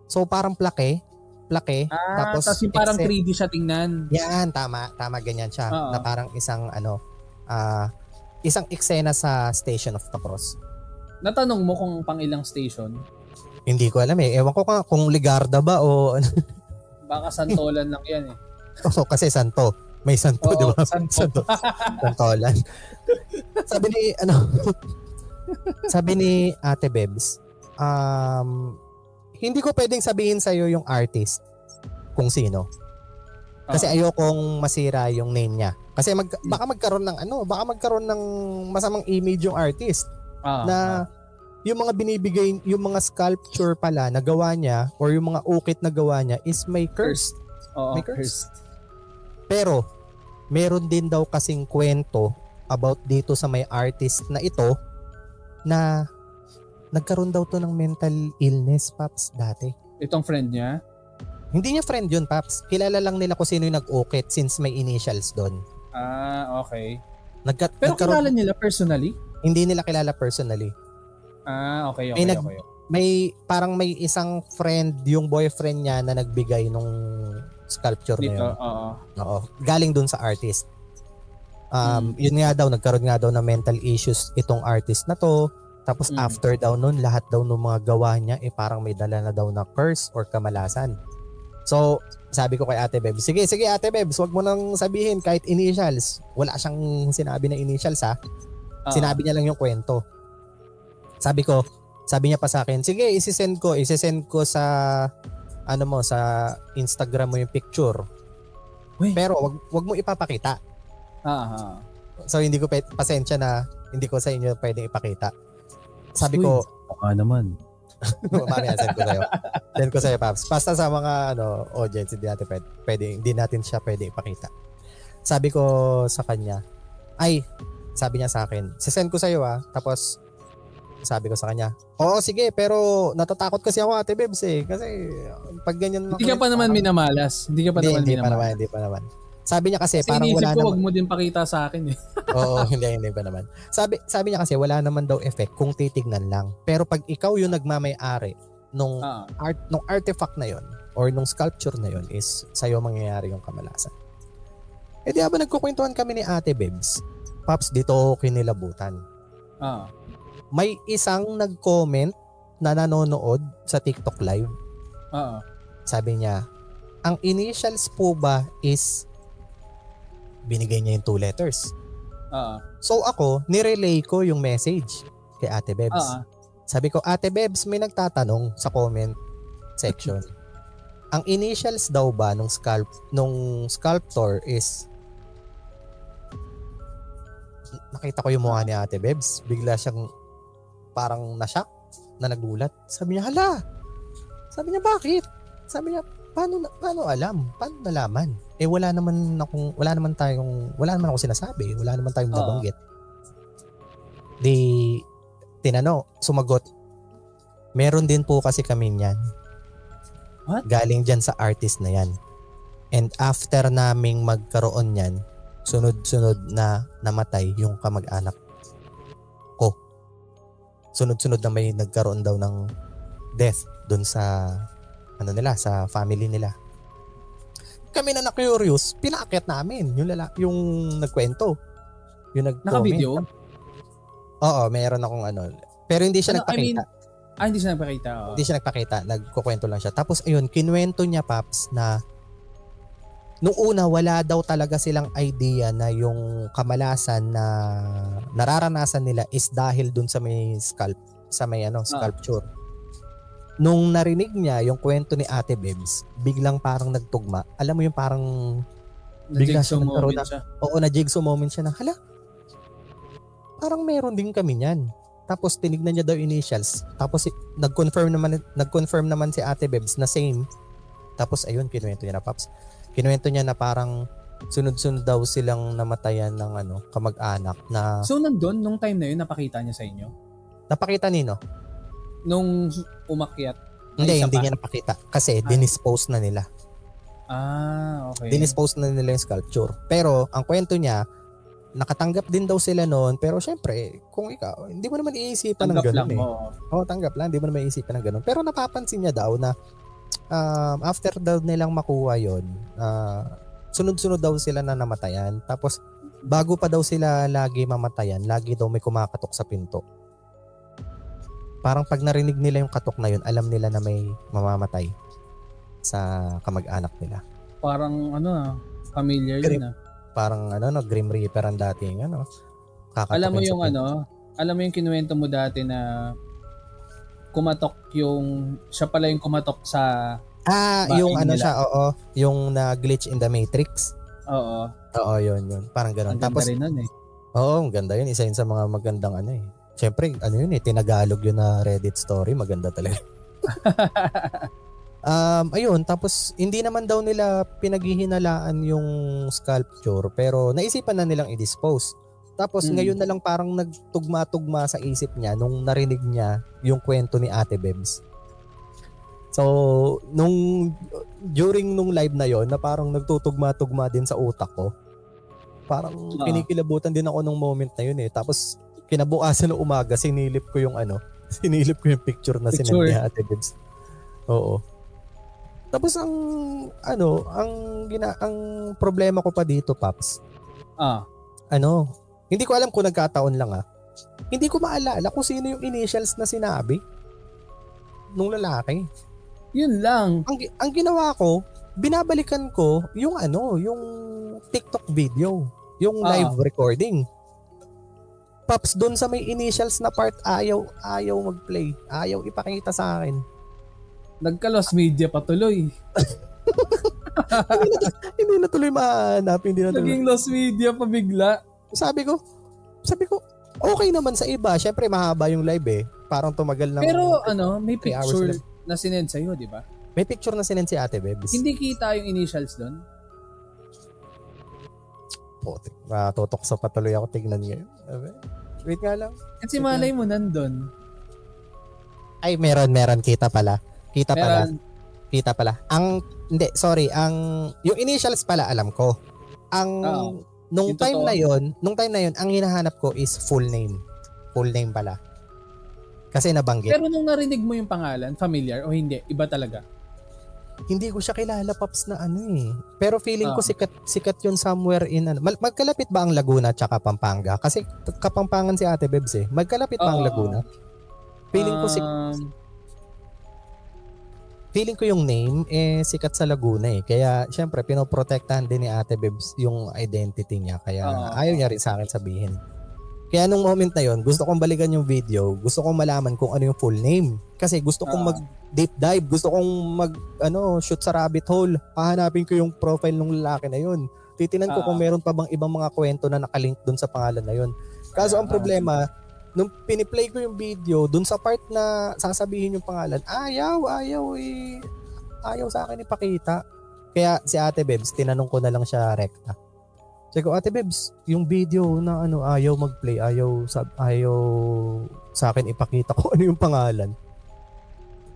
So parang plake, laki. Tapos yung parang 3D siya tingnan. Yan, tama ganyan siya. Na parang isang isang eksena sa Station of the Cross. Natanong mo kung pang ilang station? Hindi ko alam eh. Ewan ko kung Ligarda ba o baka Santolan lang yan eh. Oo, kasi Santo. May Santo, di ba? Santo. Santolan. Sabi ni Ate Bebs, hindi ko pwedeng sabihin sa'yo yung artist kung sino. Kasi ayokong masira yung name niya. Kasi baka magkaroon ng masamang image yung artist. Yung mga binibigay, yung mga sculpture pala na gawa niya or yung mga ukit na gawa niya is may curse. May curse. Pero meron din daw kasing kwento about dito sa may artist na ito na nagkaroon daw to ng mental illness, Paps, dati. Itong friend niya? Hindi niya friend yun, Paps. Kilala lang nila kung sino yung nag-ukit since may initials doon. Okay. Pero kilala nila personally? Hindi nila kilala personally. Okay. May isang friend, yung boyfriend niya na nagbigay nung sculpture dito, na yun. Oo. Galing dun sa artist. Yun nga daw, nagkaroon nga daw ng mental issues itong artist na to. Tapos after daw nun, lahat daw ng mga gawa niya parang may dala na daw na curse or kamalasan. So, sabi ko kay Ate Bebs, sige Ate Bebs, wag mo nang sabihin kahit initials. Wala siyang sinabi na initials ha. Sinabi niya lang yung kwento. Sabi niya pa sa akin, sige, isisend ko sa sa Instagram mo yung picture. Uy. Pero wag mo ipapakita. So hindi ko pasensya na hindi ko sa inyo pwedeng ipakita. Sabi ko, baka naman. Mamaya send ko sa'yo, Paps. Basta sa mga audience, hindi natin siya pwede ipakita. Sabi ko sa kanya, sabi niya sa akin, sisend ko sa'yo tapos sabi ko sa kanya, oo sige, pero natatakot kasi ako, Ate Bebs kasi pag ganyan hindi ka pa naman minamalas. Hindi pa naman. Sabi niya kasi parang wala naman. Wag mo din pakita sa akin eh. Oo, hindi pa naman. Sabi niya kasi wala naman daw effect kung titignan lang. Pero pag ikaw yung nagmamay-ari nung artifact na yon or nung sculpture na yon is sa'yo mangyayari yung kamalasan. Di habang nagkukwentuhan kami ni Ate Bebs, Paps, dito ako kinilabutan. May isang nag-comment na nanonood sa TikTok live. Sabi niya, ang initials po ba is binigay niya yung 2 letters. So ako, nirelay ko yung message kay Ate Bebs. Sabi ko, Ate Bebs, may nagtatanong sa comment section. Ang initials daw ba nung sculptor is, nakita ko yung mukha ni Ate Bebs. Bigla siyang parang na-shock, na nagulat. Sabi niya, hala! Sabi niya, bakit? Sabi niya, paano alam? Paano nalaman? Wala naman ako sinasabi. Wala naman tayong nabanggit. Sumagot, meron din po kasi kami niyan. What? Galing dyan sa artist na yan. And after naming magkaroon yan, sunod-sunod na namatay yung kamag-anak ko. Sunod-sunod na may nagkaroon daw ng death doon sa sa family nila. Kami na curious, pinaakyat namin yung nagkwento. Yung nag-comment. Naka-video? Oo, mayroon akong pero hindi siya nagpakita. Hindi siya nagpakita. Hindi siya nagpakita, nagkukwento lang siya. Tapos ayun, kinuwento niya, Paps, na nung una wala daw talaga silang idea na yung kamalasan na nararanasan nila is dahil dun sa may sculpture. Nung narinig niya yung kwento ni Ate Bebs, biglang parang nagtugma. Alam mo yung parang bigla siya nagkaroon na. Oo, na-jigsaw moment siya na, hala, parang meron din kami niyan. Tapos tinignan niya daw initials. Tapos nag-confirm naman si Ate Bebs na same. Tapos ayun, kinuwento niya na, Paps. Kinuwento niya na parang sunod-sunod daw silang namatayan ng kamag-anak na. So nandun, nung time na yun, napakita niya sa inyo? Napakita nino? Nung umakyat? Hindi niya napakita. Kasi dinispose na nila. Okay. Dinispose na nila yung sculpture. Pero ang kwento niya, nakatanggap din daw sila noon. Pero syempre, kung ikaw, hindi mo naman iisipan ng gano'n . Oo, tanggap lang. Hindi mo naman iisipan ng gano'n. Pero napapansin niya daw na after daw nilang makuha yon, sunod-sunod daw sila na namatayan. Tapos bago pa daw sila lagi mamatayan, lagi daw may kumakatok sa pinto. Parang pag narinig nila yung katok na yun, alam nila na may mamamatay sa kamag-anak nila. Parang familiar yun Parang Grim Reaper ang dating alam mo yung alam mo yung kinuwento mo dati na kumatok siya pala yung kumatok sa yung siya, oo, yung na-glitch in the Matrix. Oo. Oo, yun. Parang gano'n. Tapos rin nun Oo, ang ganda yun. Isa yun sa mga magandang Siyempre, tinagalog yun na Reddit story. Maganda talaga. Ayun, tapos hindi naman daw nila pinaghihinalaan yung sculpture pero naisipan na nilang i-dispose. Tapos ngayon na lang parang nagtugma-tugma sa isip niya nung narinig niya yung kwento ni Ate Bebs. So, during nung live na yon na parang nagtutugma-tugma din sa utak ko. Parang kinikilabutan din ako nung moment na yun Tapos kinabukasan ng umaga, sinilip ko yung picture na sinend ni Ate Bebs. Oo. Tapos ang problema ko pa dito, Paps. Hindi ko alam kung nagkataon lang Hindi ko maalala kung sino yung initials na sinabi nung lalaki. Yun lang. Ang ginawa ko, binabalikan ko yung yung TikTok video, yung live recording. Paps, doon sa may initials na part, ayaw mag-play. Ayaw ipakita sa akin. Nagka-lost media pa tuloy. Hindi na tuloy mahanap. Naging lost media pa bigla. Sabi ko, okay naman sa iba. Syempre, mahaba yung live Parang tumagal ng... Pero may picture na sinend sa'yo, di ba? May picture na sinend si Ate Bebs. Hindi kita yung initials doon? Putik. Tutok sa patuloy ako tignan ngayon. Wait nga lang. Kasi malay mo nandun. Ay, meron. Kita pala. Kita pala. Yung initials pala alam ko. Nung time na yon, ang hinahanap ko is full name. Full name pala. Kasi nabanggit. Pero nung narinig mo yung pangalan, familiar o hindi? Iba talaga? Hindi ko siya kilala, Paps, na Pero feeling ko sikat yun somewhere in Magkalapit ba ang Laguna tsaka Pampanga? Kasi Kapampangan si Ate Bebs Magkalapit ba ang Laguna? Feeling ko yung name sikat sa Laguna Kaya syempre pinoprotektahan din ni Ate Bebs yung identity niya. Kaya ayaw niya rin sa akin sabihin. Kaya nung moment na yon, gusto kong balikan yung video, gusto kong malaman kung ano yung full name. Kasi gusto kong mag-deep dive, gusto kong shoot sa rabbit hole. Hahanapin ko yung profile ng lalaki na yon. Titinan ko kung meron pa bang ibang mga kwento na nakalink dun sa pangalan na yon. Kaso ang problema, nung piniplay ko yung video, dun sa part na sasabihin yung pangalan, ayaw sa akin ipakita. Kaya si Ate Bebs, tinanong ko na lang siya rekta. Sabi ko, Ate Bebs, yung video na ayaw mag-play, ayaw sa akin ipakita ko ano yung pangalan.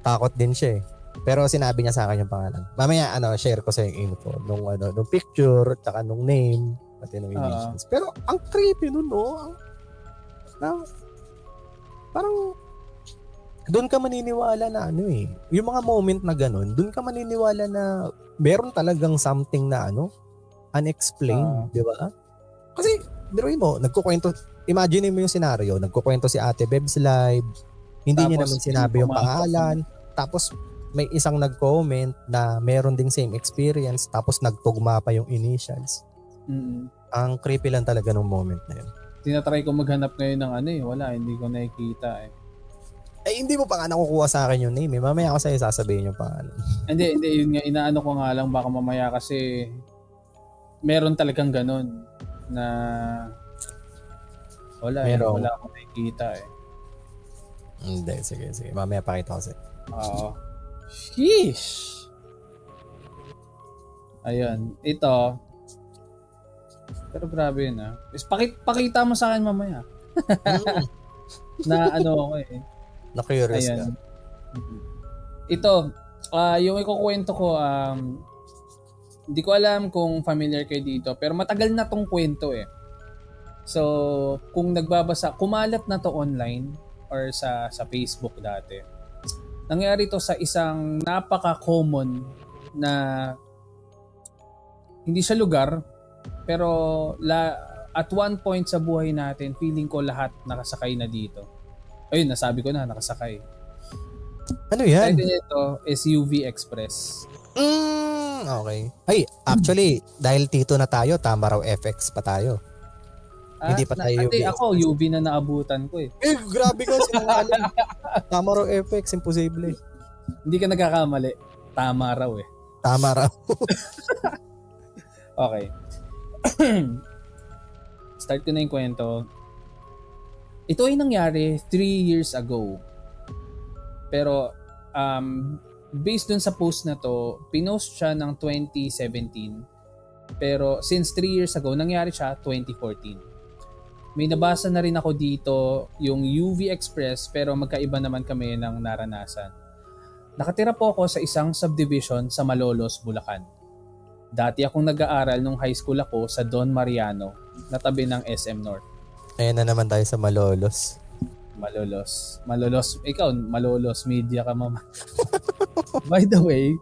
Takot din siya Pero sinabi niya sa akin yung pangalan. Mamaya share ko sa yung info nung picture, tsaka nung name, pati nung initials. Pero ang creepy nun, parang doon ka maniniwala na yung mga moment na ganun, doon ka maniniwala na meron talagang something na unexplained, di ba? Kasi, diruin mo, imagine mo yung scenario, nagkukwento si Ate Bebs live, hindi niya naman sinabi yung pangalan, tapos may isang nag-comment na meron ding same experience, tapos nagtugma pa yung initials. Ang creepy lang talaga nung moment na yun. Tinatry ko maghanap ngayon ng wala, hindi ko nakikita hindi mo pa nga nakukuha sa akin yung name Mamaya ako sa'yo sasabihin yung pangalan. Hindi, yun nga, inaano ko nga lang, baka mamaya kasi meron talagang ganun na wala akong nakikita Hindi, sige. Mamaya pakita ko sa'yo. Oo. Sheesh! Ayun, ito. Pero grabe yun pakita mo sa akin mamaya. Na ako Na-curious ka. Ito, yung ikukwento ko, hindi ko alam kung familiar kayo dito, pero matagal na tong kwento So, kung nagbabasa, kumalat na to online or sa Facebook dati. Nangyari to sa isang napaka-common na hindi siya lugar, pero at one point sa buhay natin, feeling ko lahat nakasakay na dito. Ayun, nasabi ko na, nakasakay. Ano yan? Title nito is UV Express. Okay. Ay, actually, dahil tito na tayo, tama raw FX pa tayo. Hindi pa tayo UV. Ako, UV na naabutan ko eh. Grabe ka, sinangalan. Tama raw FX, imposible. Hindi ka nagkakamali. Tama raw eh. Tama raw. Okay. Start ko na yung kwento. Ito ay nangyari 3 years ago. Pero, based dun sa post na to, pinost siya ng 2017. Pero, since 3 years ago, nangyari siya 2014. May nabasa na rin ako dito yung UV Express pero magkaiba naman kami ng naranasan. Nakatira po ako sa isang subdivision sa Malolos, Bulacan. Dati akong nag-aaral nung high school ako sa Don Mariano na tabi ng SM North. Ayan na naman tayo sa Malolos. Malolos. Ikaw, Malolos media ka mama. By the way,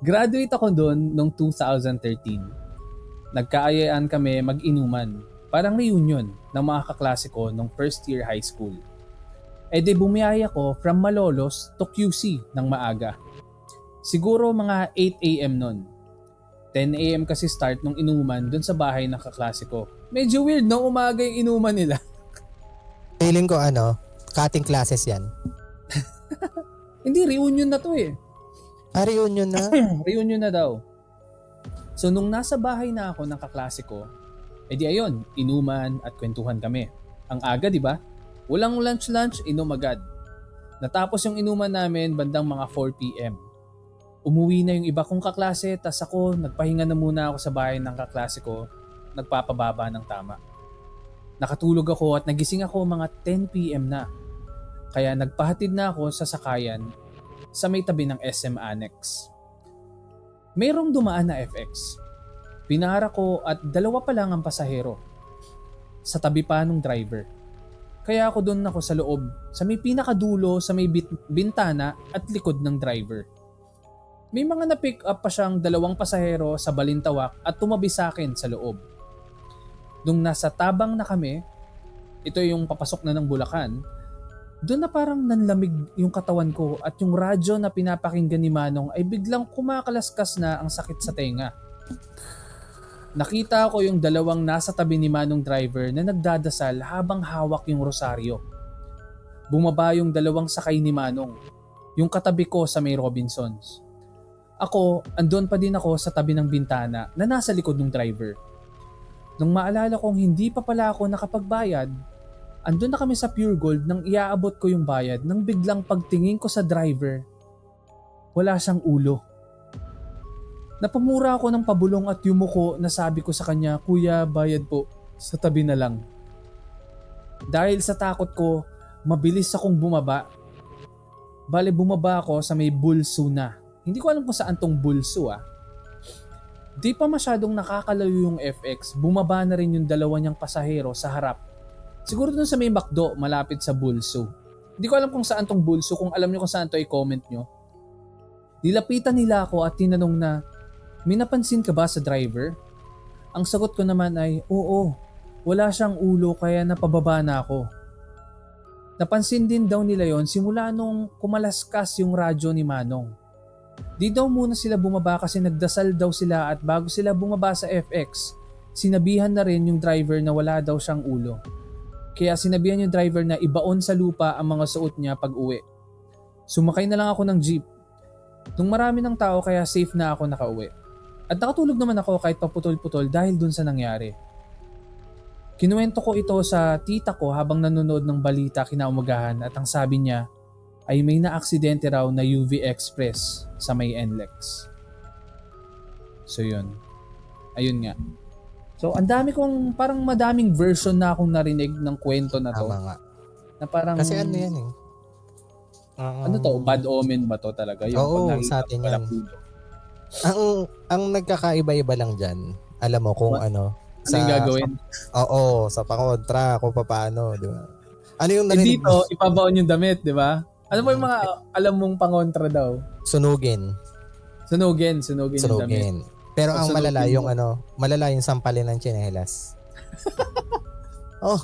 graduate ako doon noong 2013. Nagkaayaan kami mag-inuman. Parang reunion ng mga kaklase ko nung first year high school. E de bumiyaya ko from Malolos to QC ng maaga. Siguro mga 8 a.m. nun. 10 a.m. kasi start nung inuman dun sa bahay ng kaklase ko. Medyo weird no, umaga yung inuman nila. Feeling ko cutting classes yan. Hindi, reunion na to eh. Reunion na? Reunion na daw. So nung nasa bahay na ako ng kaklase ko, edi ayun, inuman at kwentuhan kami. Ang aga, di ba? Walang lunch, inom agad. Natapos yung inuman namin bandang mga 4 p.m. Umuwi na yung iba kong kaklase, tas ako, nagpahinga na muna ako sa bahay ng kaklase ko, nagpapababa ng tama. Nakatulog ako at nagising ako mga 10 p.m. na. Kaya nagpahatid na ako sa sakayan sa may tabi ng SM Annex. Mayroong dumaan na FX. Pinara ko at 2 pa lang ang pasahero. Sa tabi pa ng driver. Kaya ako doon ako sa loob, sa may pinakadulo, sa may bintana at likod ng driver. May mga na-pick up pa siyang 2 pasahero sa balintawak at tumabi sa akin sa loob. Nung nasa tabang na kami, ito yung papasok na ng Bulacan, doon na parang nanlamig yung katawan ko at yung radyo na pinapakinggan ni Manong ay biglang kumakalaskas na ang sakit sa tenga. Nakita ko yung 2 nasa tabi ni Manong driver na nagdadasal habang hawak yung rosaryo. Bumaba yung 2 sakay ni Manong, yung katabi ko sa may Robinsons. Ako, andun pa din ako sa tabi ng bintana na nasa likod ng driver. Nung maalala kong hindi pa pala ako nakapagbayad, andun na kami sa Pure Gold nang iaabot ko yung bayad nang biglang pagtingin ko sa driver, wala siyang ulo. Napamura ako ng pabulong at yumuko na sabi ko sa kanya, "Kuya, bayad po, sa tabi na lang." Dahil sa takot ko, mabilis akong bumaba. Bale bumaba ako sa may bulso na. Hindi ko alam kung saan tong bulso Di pa masyadong nakakalayo yung FX, bumaba na rin yung 2 niyang pasahero sa harap. Siguro dun sa may McDo, malapit sa bulso. Hindi ko alam kung saan tong bulso, kung alam niyo kung saan to i-comment nyo. Nilapitan nila ako at tinanong na, "May napansin ka ba sa driver?" Ang sagot ko naman ay, "Oo, wala siyang ulo kaya napababa na ako." Napansin din daw nila yon simula nung kumalaskas yung radyo ni Manong. Di daw muna sila bumaba kasi nagdasal daw sila at bago sila bumaba sa FX, sinabihan na rin yung driver na wala daw siyang ulo. Kaya sinabihan yung driver na ibaon sa lupa ang mga suot niya pag uwi. Sumakay na lang ako ng jeep. Nung marami ng tao kaya safe na ako nakauwi. At nakatulog naman ako kahit paputol-putol dahil dun sa nangyari. Kinuwento ko ito sa tita ko habang nanonood ng balita kinaumagahan at ang sabi niya ay may na-aksidente raw na UV Express sa may NLEX. So yun. Ayun nga. So ang dami kong parang madaming version na akong narinig ng kwento na to. Tama nga. Na parang, kasi ano yan eh. Ano to? Bad omen ba to talaga? Yung oo, sa atin yan. Ang nagkakaiba-iba lang dyan, alam mo kung ano. Ano yung gagawin? Oo, sa pangontra, kung paano, di ba? Ano yung narinig dito, ipabaon yung damit, di ba? Ano ba yung mga alam mong pangontra daw? Sunugin. Sunugin yung damit. Pero ang malala yung sampalin ng tsinelas. Oh.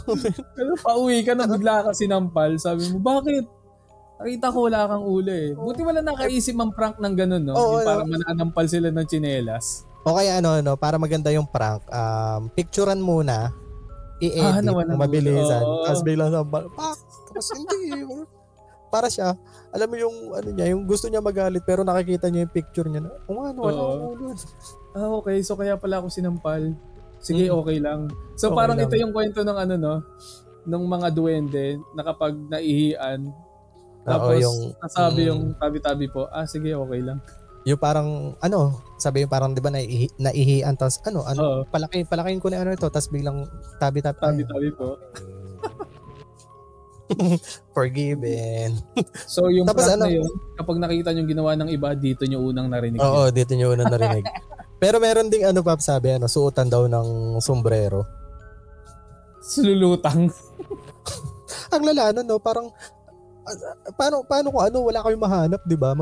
Pero pauwi ka na bigla ka sinampal. Sabi mo, bakit? Nakita ko wala kang ulo eh. Buti wala nakaisip mang prank ng ganun, no? Yung parang mananampal sila ng tsinelas. O kaya para maganda yung prank, picturean muna, i-edit, mabilisan, tapos biglang sampal. Tapos hindi. Para siya, alam mo yung yung gusto niya magalit pero nakikita niya yung picture niya na, wala akong ulo. Okay. So kaya pala ako sinampal. Sige, okay lang. So okay parang lang. Ito yung kwento ng ng mga duwende na kapag naihian, tapos nasabi yung tabi-tabi po, sige, okay lang. Yung parang, sabi yung parang, di ba, naihian, tapos, palakihin ko na ito, tapos biglang tabi-tabi po. Forgiven. So, yung tapos, na yun, kapag nakita nyo ginawa ng iba, dito nyo unang narinig. Oo, dito nyo unang narinig. Pero meron ding, sabi, suotan daw ng sombrero. Sululutang. Ang lala, parang, paano kung wala kayong mahanap, 'di ba?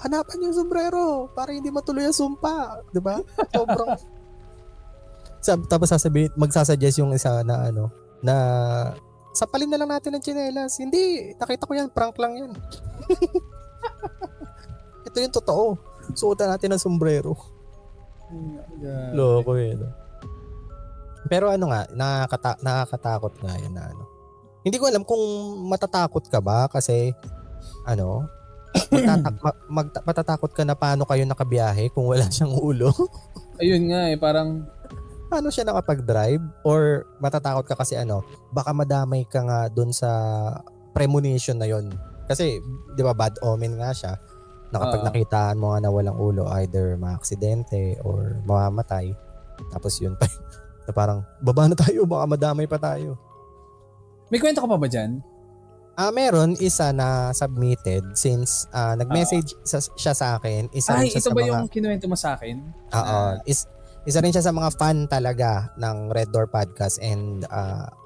Hanapan yung sombrero para hindi matuloy ang sumpa, 'di ba? Sobrang tapos magsasuggest yung isa na na sapalin na lang natin ng tsinelas. Hindi, nakita ko yan, prank lang yan. Ito yung totoo. Suotan natin ng sombrero. Loko no? Pero nakakatakot nga yan na Hindi ko alam kung matatakot ka ba kasi matatakot ka na paano kayo nakabiyahe kung wala siyang ulo. Ayun nga parang paano siya nakapag-drive or matatakot ka kasi baka madamay ka nga doon sa premonition na yon. Kasi 'di ba bad omen nga siya na kapag nakitaan mo nga na walang ulo either maaksidente or mamamatay. Tapos yun pa na parang baba na tayo baka madamay pa tayo. May kwento ka pa ba dyan? Meron isa na submitted since nag-message siya sa akin. Isa rin siya ito ba yung kinuwento mo sa akin? Oo. Isa rin siya sa mga fan talaga ng Red Door Podcast and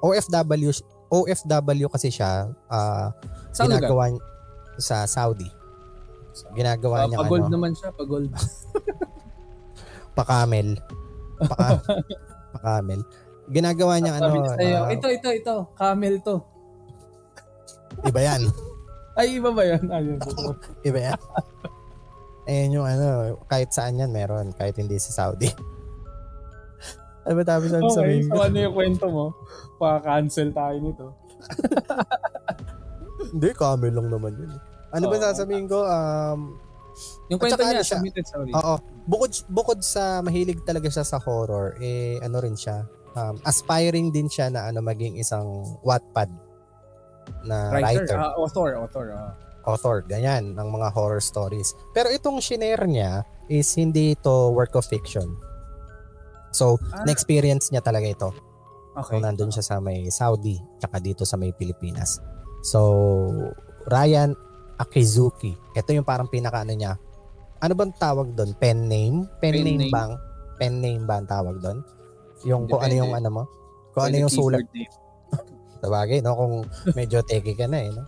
OFW kasi siya. Ginagawa sa Saudi. Ginagawa niya pag-gold naman siya, pag-gold. Pa-camel. Pa-camel. Ginagawa niya ito, camel to. Iba yan. Ay, iba ba yan? Ayun. Iba yan. Ayun yung kahit saan yan meron, kahit hindi sa Saudi. Ano ba tapos sabi sa so ano yung kwento mo? Pa-cancel tayo nito. Hindi, camel lang naman yun. Ano ba sasabihin ko? Yung kwento niya, submitted, sorry. Oo. Bukod sa mahilig talaga siya sa horror, rin siya. Aspiring din siya na maging isang Wattpad na writer. Author, ganyan, ng mga horror stories. Pero itong shinare niya is hindi ito work of fiction. So, na-experience niya talaga ito. Okay. So, nandun siya sa may Saudi, tsaka dito sa may Pilipinas. So, Ryan Akizuki. Ito yung parang pinaka niya. Ano bang tawag doon? Pen name? Pen name ba ang tawag doon? Yung kung ano yung mo? Kung ano yung sulat. Sabagay, no? Kung medyo techy ka na no?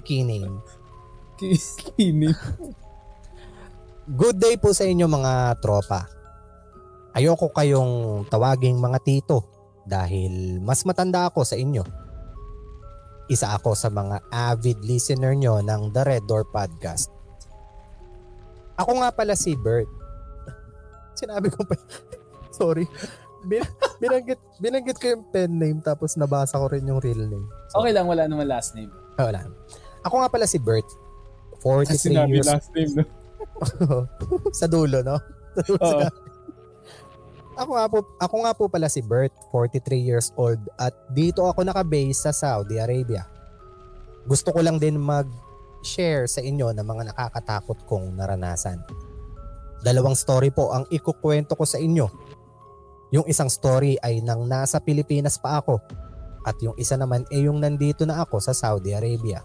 Key name. Good day po sa inyo mga tropa. Ayoko kayong tawaging mga tito dahil mas matanda ako sa inyo. Isa ako sa mga avid listener nyo ng The Red Door Podcast. Ako nga pala si Bert. Sinabi ko pa. Sorry. Binanggit ko yung pen name tapos nabasa ko rin yung real name. So, okay lang, wala naman last name. Wala. Ako nga pala si Bert. 43 years. Last name, no? Sa dulo, no? Ako nga po pala si Bert, 43 years old at dito ako nakabase sa Saudi Arabia. Gusto ko lang din mag-share sa inyo ng mga nakakatakot kong naranasan. 2 story po ang ikukwento ko sa inyo. Yung isang story ay nang nasa Pilipinas pa ako at yung isa naman ay yung nandito na ako sa Saudi Arabia.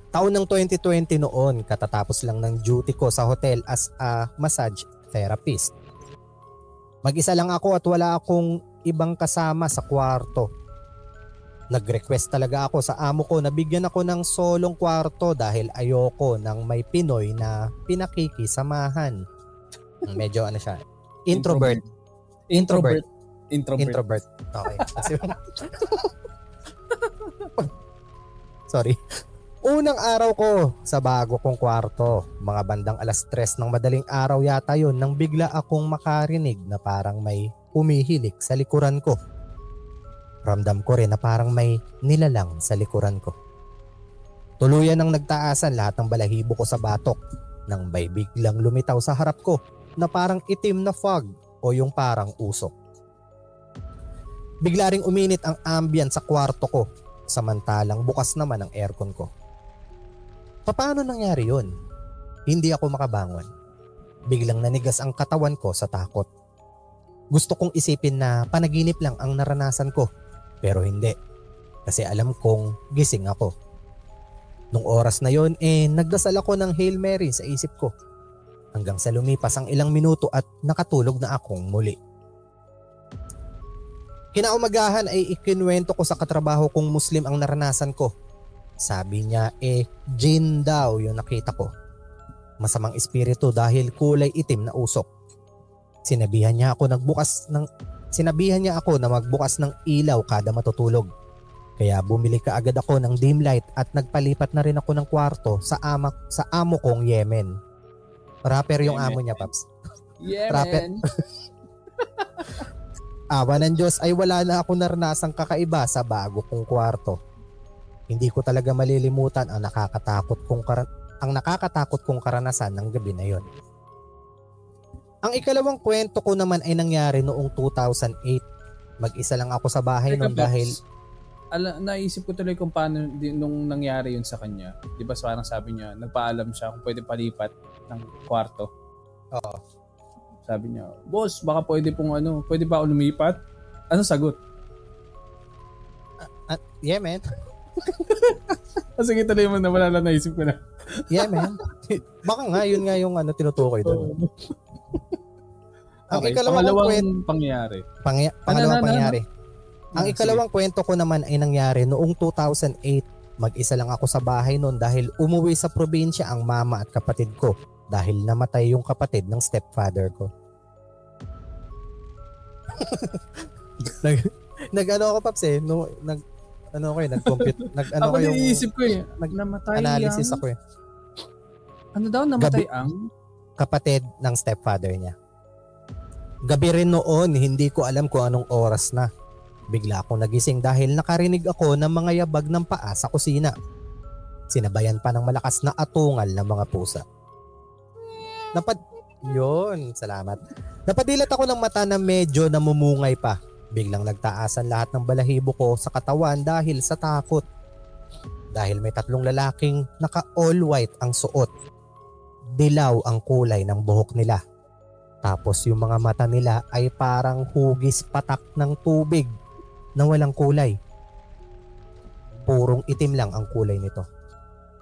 Taon ng 2020 noon, katatapos lang ng duty ko sa hotel as a massage therapist. Mag-isa lang ako at wala akong ibang kasama sa kwarto. Nag-request talaga ako sa amo ko na bigyan ako ng solong kwarto dahil ayoko ng may Pinoy na pinakikisamahan. Medyo ano siya, introvert. Okay. Sorry. Unang araw ko sa bago kong kwarto, mga bandang 3:00 ng madaling araw yata yun nang bigla akong makarinig na parang may humihilik sa likuran ko. Ramdam ko rin na parang may nilalang sa likuran ko. Tuluyan ang nagtaasan lahat ng balahibo ko sa batok nang may biglang lumitaw sa harap ko na parang itim na fog o yung parang usok. Bigla ring uminit ang ambient sa kwarto ko samantalang bukas naman ang aircon ko. Paano nangyari yun? Hindi ako makabangon. Biglang nanigas ang katawan ko sa takot. Gusto kong isipin na panaginip lang ang naranasan ko. Pero hindi, kasi alam kong gising ako. Nung oras na yon nagdasal ako ng Hail Mary sa isip ko. Hanggang sa lumipas ang ilang minuto at nakatulog na akong muli. Kinaumagahan ay ikinwento ko sa katrabaho kong Muslim ang naranasan ko. Sabi niya jinn daw yung nakita ko. Masamang espiritu dahil kulay itim na usok. Sinabihan niya ako na magbukas ng ilaw kada matutulog. Kaya bumili ka agad ako ng dim light at nagpalipat na rin ako ng kwarto sa amo kong Yemen. Rapper yung amo niya, Paps. Yemen. Awa ng Diyos ay wala na ako naranasang kakaiba sa bago kong kwarto. Hindi ko talaga malilimutan ang nakakatakot kong karanasan ng gabi na yon. Ang ikalawang kwento ko naman ay nangyari noong 2008. Mag-isa lang ako sa bahay noon dahil... Naisip ko tuloy kung paano nung nangyari yun sa kanya. Di ba parang sabi niya, nagpaalam siya kung pwede palipat ng kwarto. Oo. Sabi niya, boss, baka pwede ba ako lumipat? Ano sagot? Yeah, man. Sige, tuloy mo na, wala lang naisip ko na. Yeah, man. Baka nga, yun nga yung tutukoy doon. Okay, pangalawang pangyayari. Ang ikalawang kwento ko naman ay nangyari noong 2008. Mag-isa lang ako sa bahay noon dahil umuwi sa probinsya ang mama at kapatid ko dahil namatay yung kapatid ng stepfather ko. Nag-ano ako, Paps nag-compute. Ako iniisip ko namatay analysis ako Ano daw namatay ang? Kapatid ng stepfather niya. Gabi rin noon, hindi ko alam kung anong oras na. Bigla akong nagising dahil nakarinig ako ng mga yabag ng paa sa kusina. Sinabayan pa ng malakas na atungal ng mga pusa. Salamat. Napadilat ako ng mata na medyo namumungay pa. Biglang nagtaasan lahat ng balahibo ko sa katawan dahil sa takot. Dahil may 3 lalaking naka all white ang suot. Dilaw ang kulay ng buhok nila. Tapos yung mga mata nila ay parang hugis patak ng tubig na walang kulay. Purong itim lang ang kulay nito.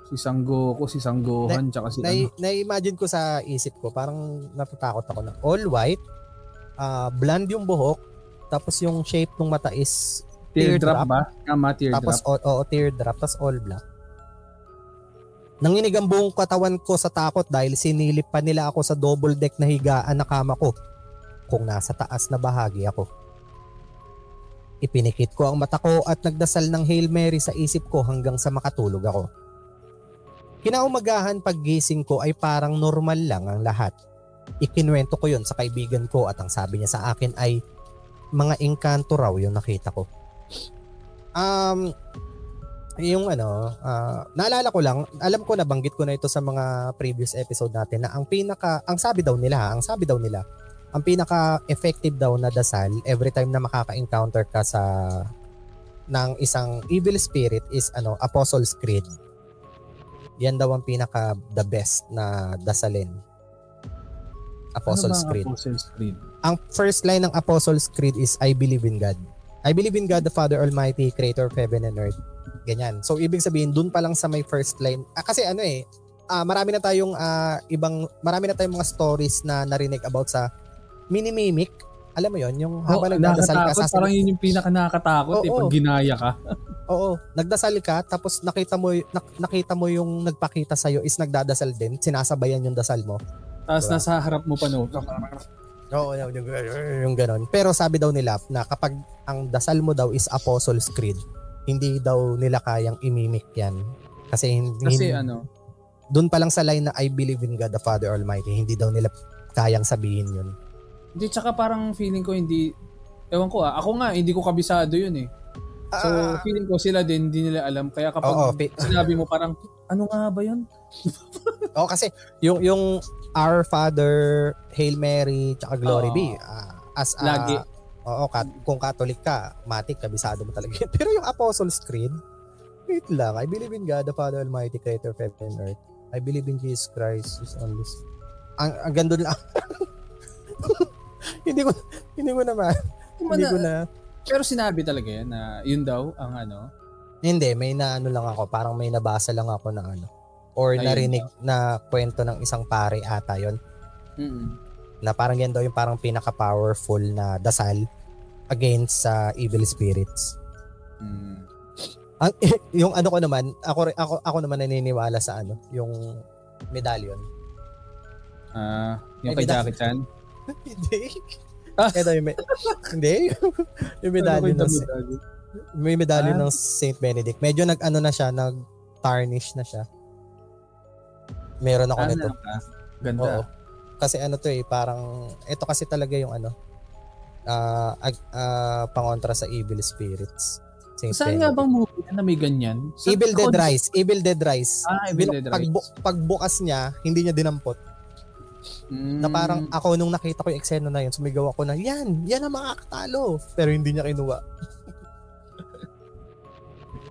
Si Sanggoku, si Sanggohan, tsaka si Na-imagine ko sa isip ko, parang natatakot ako na all white, blonde yung buhok, tapos yung shape ng mata is teardrop ba? Teardrop. Tapos teardrop, tapos all black. Nanginig ang buong katawan ko sa takot dahil sinilip pa nila ako sa double deck na higaan na kama ko kung nasa taas na bahagi ako. Ipinikit ko ang mata ko at nagdasal ng Hail Mary sa isip ko hanggang sa makatulog ako. Kinaumagahan paggising ko ay parang normal lang ang lahat. Ikinuwento ko yon sa kaibigan ko at ang sabi niya sa akin ay mga engkanto raw yung nakita ko. Naalala ko lang, alam ko nabanggit ko na ito sa mga previous episode natin na ang sabi daw nila, ang pinaka-effective daw na dasal every time na makaka-encounter ka ng isang evil spirit is Apostles' Creed. Yan daw ang the best na dasalin. Apostles' Creed. Apostles' Creed? Ang first line ng Apostles' Creed is I believe in God. I believe in God the Father Almighty, Creator of heaven and earth. Ganyan. So ibig sabihin dun pa lang sa may first line. Kasi marami na tayong mga stories na narinig about sa minimimic Alam mo yon, yung habang nagdadasal ka, parang yun yung pinaka nakakatakot pag ginaya ka. Oo, nagdasal ka tapos nakita mo yung nagpakita sa'yo is nagdadasal din, sinasabayan yung dasal mo. Tapos diba? Nasa harap mo pa no. Oo, yung ganon. Pero sabi daw nila na kapag ang dasal mo daw is Apostles' Creed, hindi daw nila kayang imimik yan. Kasi doon pa lang sa line na I believe in God the Father Almighty, hindi daw nila kayang sabihin yun. Hindi, tsaka parang feeling ko hindi, ewan ko ako nga, hindi ko kabisado yun eh. So, feeling ko sila din, hindi nila alam. Kaya kapag sinabi mo parang, ano nga ba yun? Kasi yung Our Father, Hail Mary, tsaka Glory be, lagi. Kung Catholic ka, matik, kabisado mo talaga yun. Pero yung Apostles' Creed, wait lang, I believe in God, the Father Almighty, Creator of heaven and earth. I believe in Jesus Christ, His only Son. Ang gando lang. Hindi ko na. Pero sinabi talaga yan na yun daw ang ano? Hindi, may lang ako. Parang may nabasa lang ako na or narinig na kwento ng isang pare ata yun. Mm-hmm. Na parang yan daw yung parang pinaka-powerful na dasal against sa evil spirits. Yung ko naman, ako naman naniniwala sa yung medallion. Yung kay Jackie Chan? Hindi. Ito hindi. Yung medallion may medallion ng Saint Benedict. Medyo nag-tarnish na siya. Meron ako nito. Ganda. Oo. Kasi parang ito kasi talaga yung pangontra sa evil spirits. Saan nga bang movie na may ganyan? Evil Dead Rise. Evil Dead Rise. Evil Dead Rise. Pagbukas niya, hindi niya dinampot. Na parang ako nung nakita ko yung eksena na yun, sumigaw ako na, yan ang makakatalo. Pero hindi niya kinuha.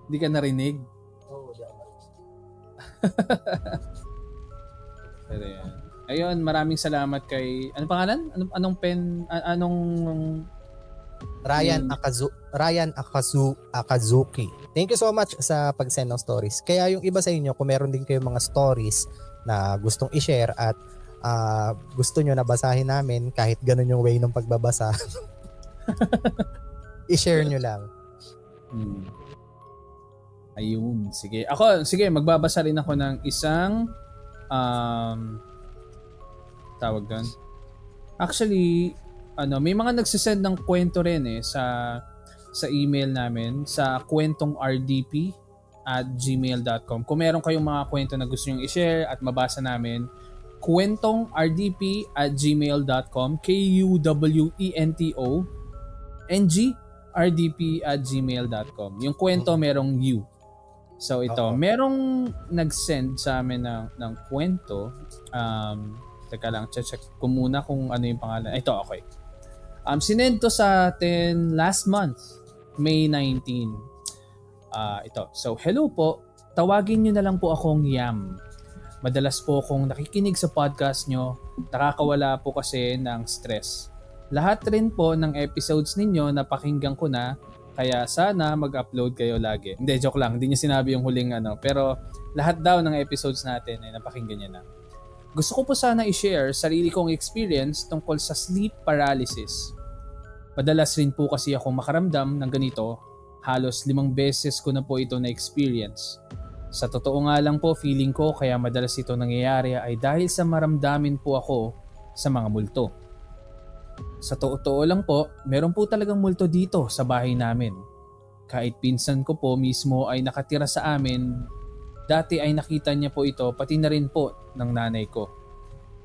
Hindi ka narinig? Oo, di ako. Pero yan. Ayun, maraming salamat kay, ano pangalan? Anong pen, Ryan Akazuki. Thank you so much sa pag-send ng stories. Kaya yung iba sa inyo, kung meron din kayong mga stories na gustong i-share at gusto nyo na basahin namin kahit ganun yung way ng pagbabasa, i-share nyo lang. Ayun, sige. Magbabasa rin ako ng isang tawag doon. Actually, may mga nagsisend ng kwento rin sa email namin sa kwentongrdp@gmail.com. Kung meron kayong mga kwento na gusto nyo i-share at mabasa namin, kwentongrdp@gmail.com, KUWENTONGRDP@gmail.com. Yung kwento merong U. So ito, merong nag-send sa amin ng kwento. Teka lang, check ko muna kung ano yung pangalan. Ito, okay. Sinend to sa atin last month, May 19. Ito. So, hello po. Tawagin nyo na lang po akong Yam. Madalas po akong nakikinig sa podcast nyo. Nakakawala po kasi ng stress. Lahat rin po ng episodes ninyo napakinggan ko na, kaya sana mag-upload kayo lagi. Hindi, joke lang. Hindi niya sinabi yung huling pero lahat daw ng episodes natin ay napakinggan niya na. Gusto ko po sana i-share sarili kong experience tungkol sa sleep paralysis. Madalas rin po kasi ako makaramdam ng ganito. Halos 5 beses ko na po ito na-experience. Sa totoo nga lang po, feeling ko kaya madalas ito nangyayari ay dahil sa maramdamin po ako sa mga multo. Sa totoo lang po, meron po talagang multo dito sa bahay namin. Kahit pinsan ko po mismo ay nakatira sa amin, dati ay nakita niya po ito pati na rin po ng nanay ko.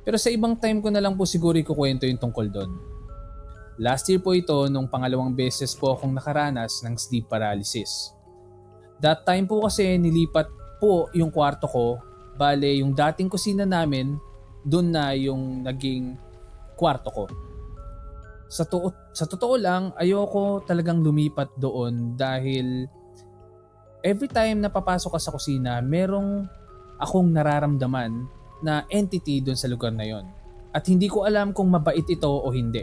Pero sa ibang time ko na lang po siguro ikukwento yung tungkol doon. Last year po ito nung 2 beses po akong nakaranas ng sleep paralysis. That time po kasi nilipat po yung kwarto ko, bale yung dating kusina namin, doon na yung naging kwarto ko. Sa totoo lang, ayoko talagang lumipat doon dahil every time na papasok ka sa kusina, merong akong nararamdaman na entity doon sa lugar na yon. At hindi ko alam kung mabait ito o hindi.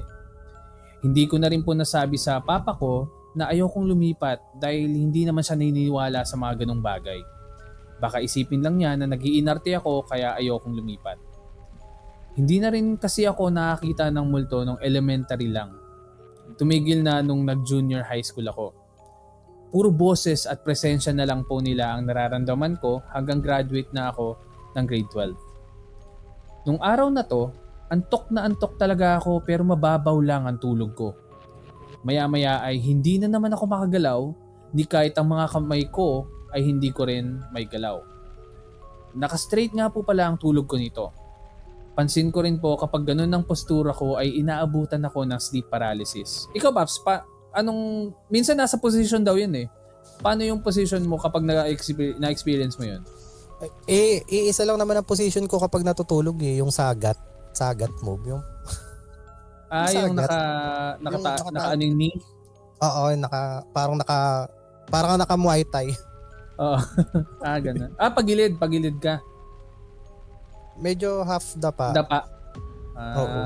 Hindi ko na rin po nasabi sa papa ko na ayokong lumipat dahil hindi naman siya naniniwala sa mga ganong bagay. Baka isipin lang niya na nag-iinarte ako kaya ayokong lumipat. Hindi na rin kasi ako nakakita ng multo nung elementary lang. Tumigil na nung nag-junior high school ako. Puro boses at presensya na lang po nila ang nararamdaman ko hanggang graduate na ako ng grade 12. Nung araw na to, antok talaga ako pero mababaw lang ang tulog ko. Maya-maya ay hindi na naman ako makagalaw, di kahit ang mga kamay ko ay hindi ko rin may galaw. Naka-straight nga po pala ang tulog ko nito. Pansin ko rin po kapag ganun ang postura ko ay inaabutan ako ng sleep paralysis. Ikaw, Paps, minsan nasa position daw yun eh. Paano yung position mo kapag na-experience mo yun? Isa lang naman ang position ko kapag natutulog eh, yung sagat move, yung yung naka yung knee? Oo, parang naka Muay Thai. Oo. Ganun. Pagilid ka. Medyo half dapa. Oo.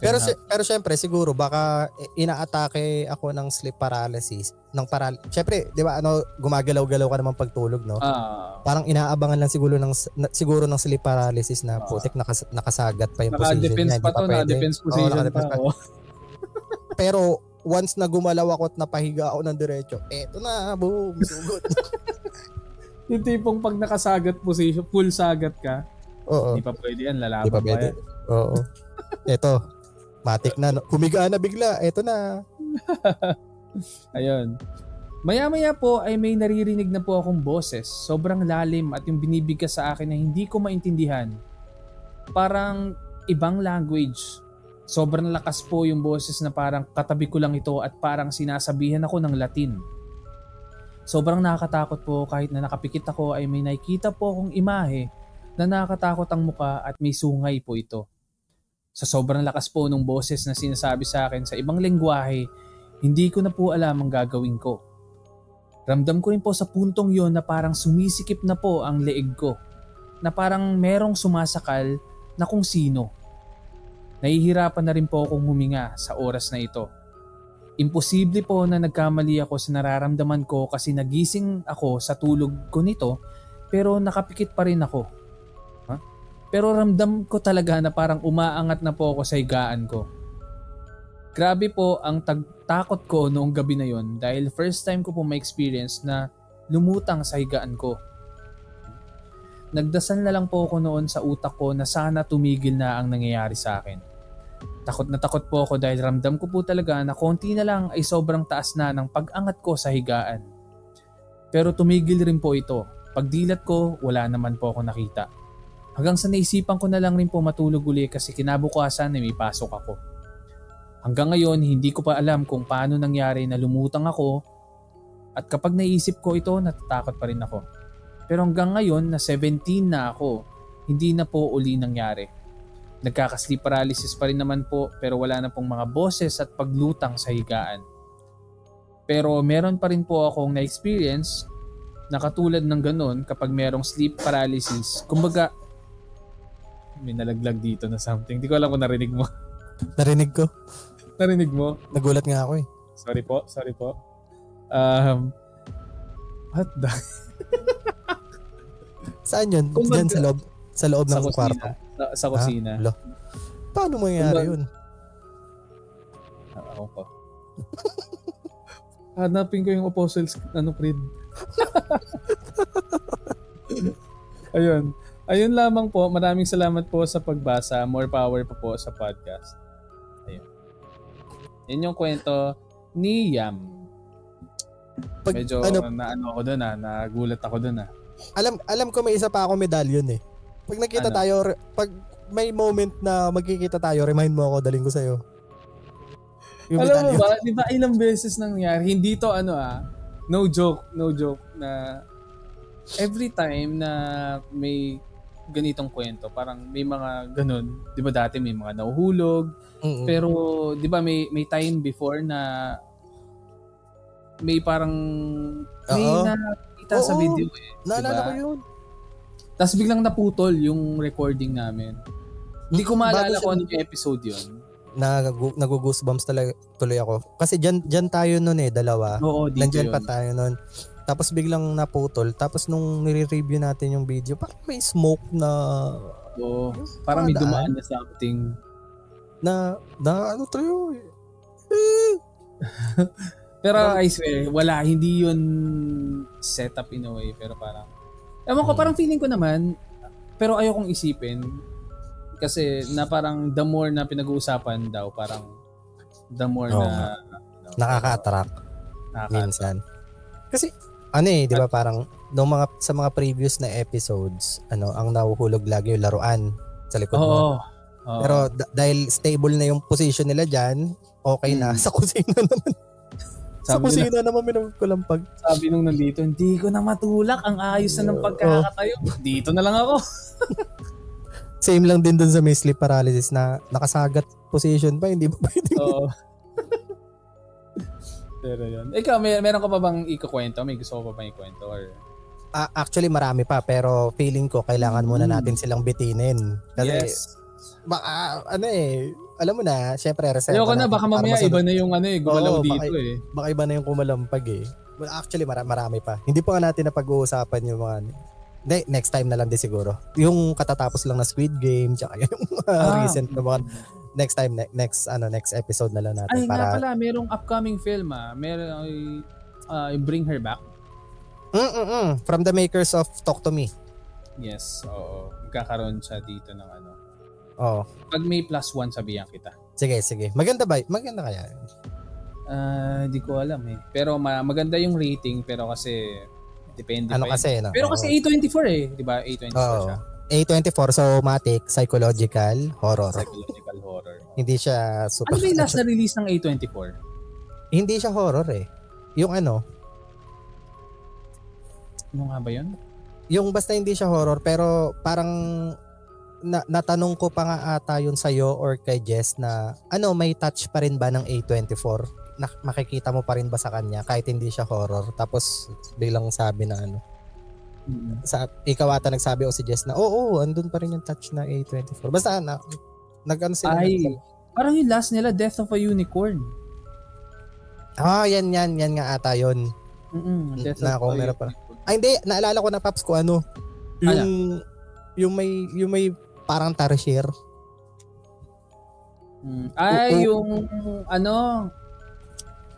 Pero syempre siguro baka inaatake ako ng sleep paralysis. Syempre, 'di ba gumagalaw-galaw ka naman pagtulog, no? Parang inaabangan lang siguro ng sleep paralysis na putik nakasagat pa yung position niya. Naka-defense position pa. Pero once na gumalaw ako at napahiga ako ng diretso, eto na, boom, sugod. Yung tipong pag nakasagat position, full sagat ka, hindi pa pwede yan, lalaban pa yan. Oo. Eto, matik na. Humiga na bigla. Eto na. Ayun. Maya-maya po ay may naririnig na po akong boses. Sobrang lalim at yung binibigkas sa akin na hindi ko maintindihan. Parang ibang language. Sobrang lakas po yung boses na parang katabi ko lang ito at parang sinasabihan ako ng Latin. Sobrang nakakatakot po kahit na nakapikit ako ay may nakikita po akong imahe na nakakatakot ang muka at may sungay po ito. Sa sobrang lakas po ng boses na sinasabi sa akin sa ibang lengguwahe, hindi ko na po alam ang gagawin ko. Ramdam ko rin po sa puntong yon na parang sumisikip na po ang leeg ko, na parang merong sumasakal na kung sino. Nahihirapan na rin po akong huminga sa oras na ito. Imposible po na nagkamali ako sa nararamdaman ko kasi nagising ako sa tulog ko nito pero nakapikit pa rin ako. Pero ramdam ko talaga na parang umaangat na po ako sa higaan ko. Grabe po ang takot ko noong gabi na yon dahil first time ko po ma-experience na lumutang sa higaan ko. Nagdasal na lang po ako noon sa utak ko na sana tumigil na ang nangyayari sa akin. Takot na takot po ako dahil ramdam ko po talaga na konti na lang ay sobrang taas na ng pag-angat ko sa higaan. Pero tumigil rin po ito. Pagdilat ko, wala naman po ako nakita. Hanggang sa naisipan ko na lang rin po matulog uli kasi kinabukasan ay may pasok ako. Hanggang ngayon, hindi ko pa alam kung paano nangyari na lumutang ako at kapag naisip ko ito, natatakot pa rin ako. Pero hanggang ngayon na 17 na ako, hindi na po uli nangyari. Nagkaka-sleep paralysis pa rin naman po pero wala na pong mga boses at paglutang sa higaan. Pero meron pa rin po akong na-experience na katulad ng ganun kapag merong sleep paralysis. Kumbaga, may nalaglag dito na something. Hindi ko alam kung narinig mo. Narinig ko. Narinig mo? Nagulat nga ako eh. Sorry po. What the? Saan yun? Diyan sa loob? Sa loob ng kwarto? Sa kusina. Paano mo nangyari yun? Ako pa. Hanapin ko yung Apostles Creed. Ayun lamang po. Maraming salamat po sa pagbasa. More power po sa podcast. Ayun. Yan yung kwento ni Yam. Medyo nagulat ako doon. Alam ko may isa pa ako medalyon eh. Pag nakita tayo, pag may moment na magkikita tayo, remind mo ako, daling ko sa'yo. Alam mo ba, di ba ilang beses nangyari? Hindi to no joke na every time na may ganitong kwento, parang may mga ganun, di ba dati may mga nahuhulog, pero di ba may time before na may parang may nakita sa video eh. Naalala ko yun. Tapos biglang naputol yung recording namin. Hindi ko maalala kung ano yung episode yun. Nag-goosebumps tuloy ako. Kasi dyan tayo nun eh, dalawa. Oo, dito nandyan yun. pa tayo nun. Tapos biglang naputol. Tapos nung nire-review natin yung video, parang may smoke na... Oo, parang may dumaan na something. Na ano tayo eh. Pero I swear, wala, hindi yun setup in a way, pero parang, ewan ko, parang feeling ko naman, pero ayokong isipin, kasi na parang the more na pinag-uusapan daw, parang the more na nakaka-attract minsan. Kasi, di ba parang, sa mga previous na episodes, ang nahuhulog lagi yung laruan sa likod mo. Pero dahil stable na yung position nila dyan, okay na. Sa kusina naman. Sa kusina naman minagkulampag. Sabi nung nandito, hindi ko na matulak. Ang ayos na ng pagkakatayo. Dito na lang ako. Same lang din dun sa may sleep paralysis na nakasagat position pa. Hindi ba pwede? Oo. Pero yun. Ikaw, meron ka pa bang ikukwento? May gusto ko pa bang ikwento? Or... actually, marami pa. Pero feeling ko, kailangan muna natin silang bitinin. Kasi, baka, alam mo na, syempre, reserva ayoko na, baka mamaya iba na yung gumalaw dito Baka iba na yung kumalampag Well, actually, marami pa. Hindi pa nga natin napag-uusapan yung mga next time na lang din siguro. Yung katatapos lang na Squid Game, tsaka yung recent na mga next time, next episode na lang natin. Ay nga pala, merong upcoming film merong Bring Her Back. From the makers of Talk to Me. Yes, oo. Magkakaroon siya dito ng Oo. Pag may +1, sabihan kita. Sige. Maganda ba? Maganda kaya? Di ko alam Pero maganda yung rating, pero kasi depende pa kasi, no? Pero kasi A24 di ba? A24 siya. A24, so matic, psychological horror. Psychological horror. Hindi siya super... Ano ba yung last na release ng A24? Hindi siya horror Yung Ano nga ba yun? Yung basta hindi siya horror, pero parang natanong ko pa nga ata yun sa'yo or kay Jess na may touch pa rin ba ng A24? Makikita mo pa rin ba sa kanya kahit hindi siya horror? Tapos biglang sabi na ikaw ata nagsabi o si Jess na oo, andun pa rin yung touch na A24. Basta nag-ano sila. Parang yung last nila, Death of a Unicorn. Yan nga ata yun. Death na ako meron pa. Ay hindi, naalala ko na Paps ko yung may parang tarsier.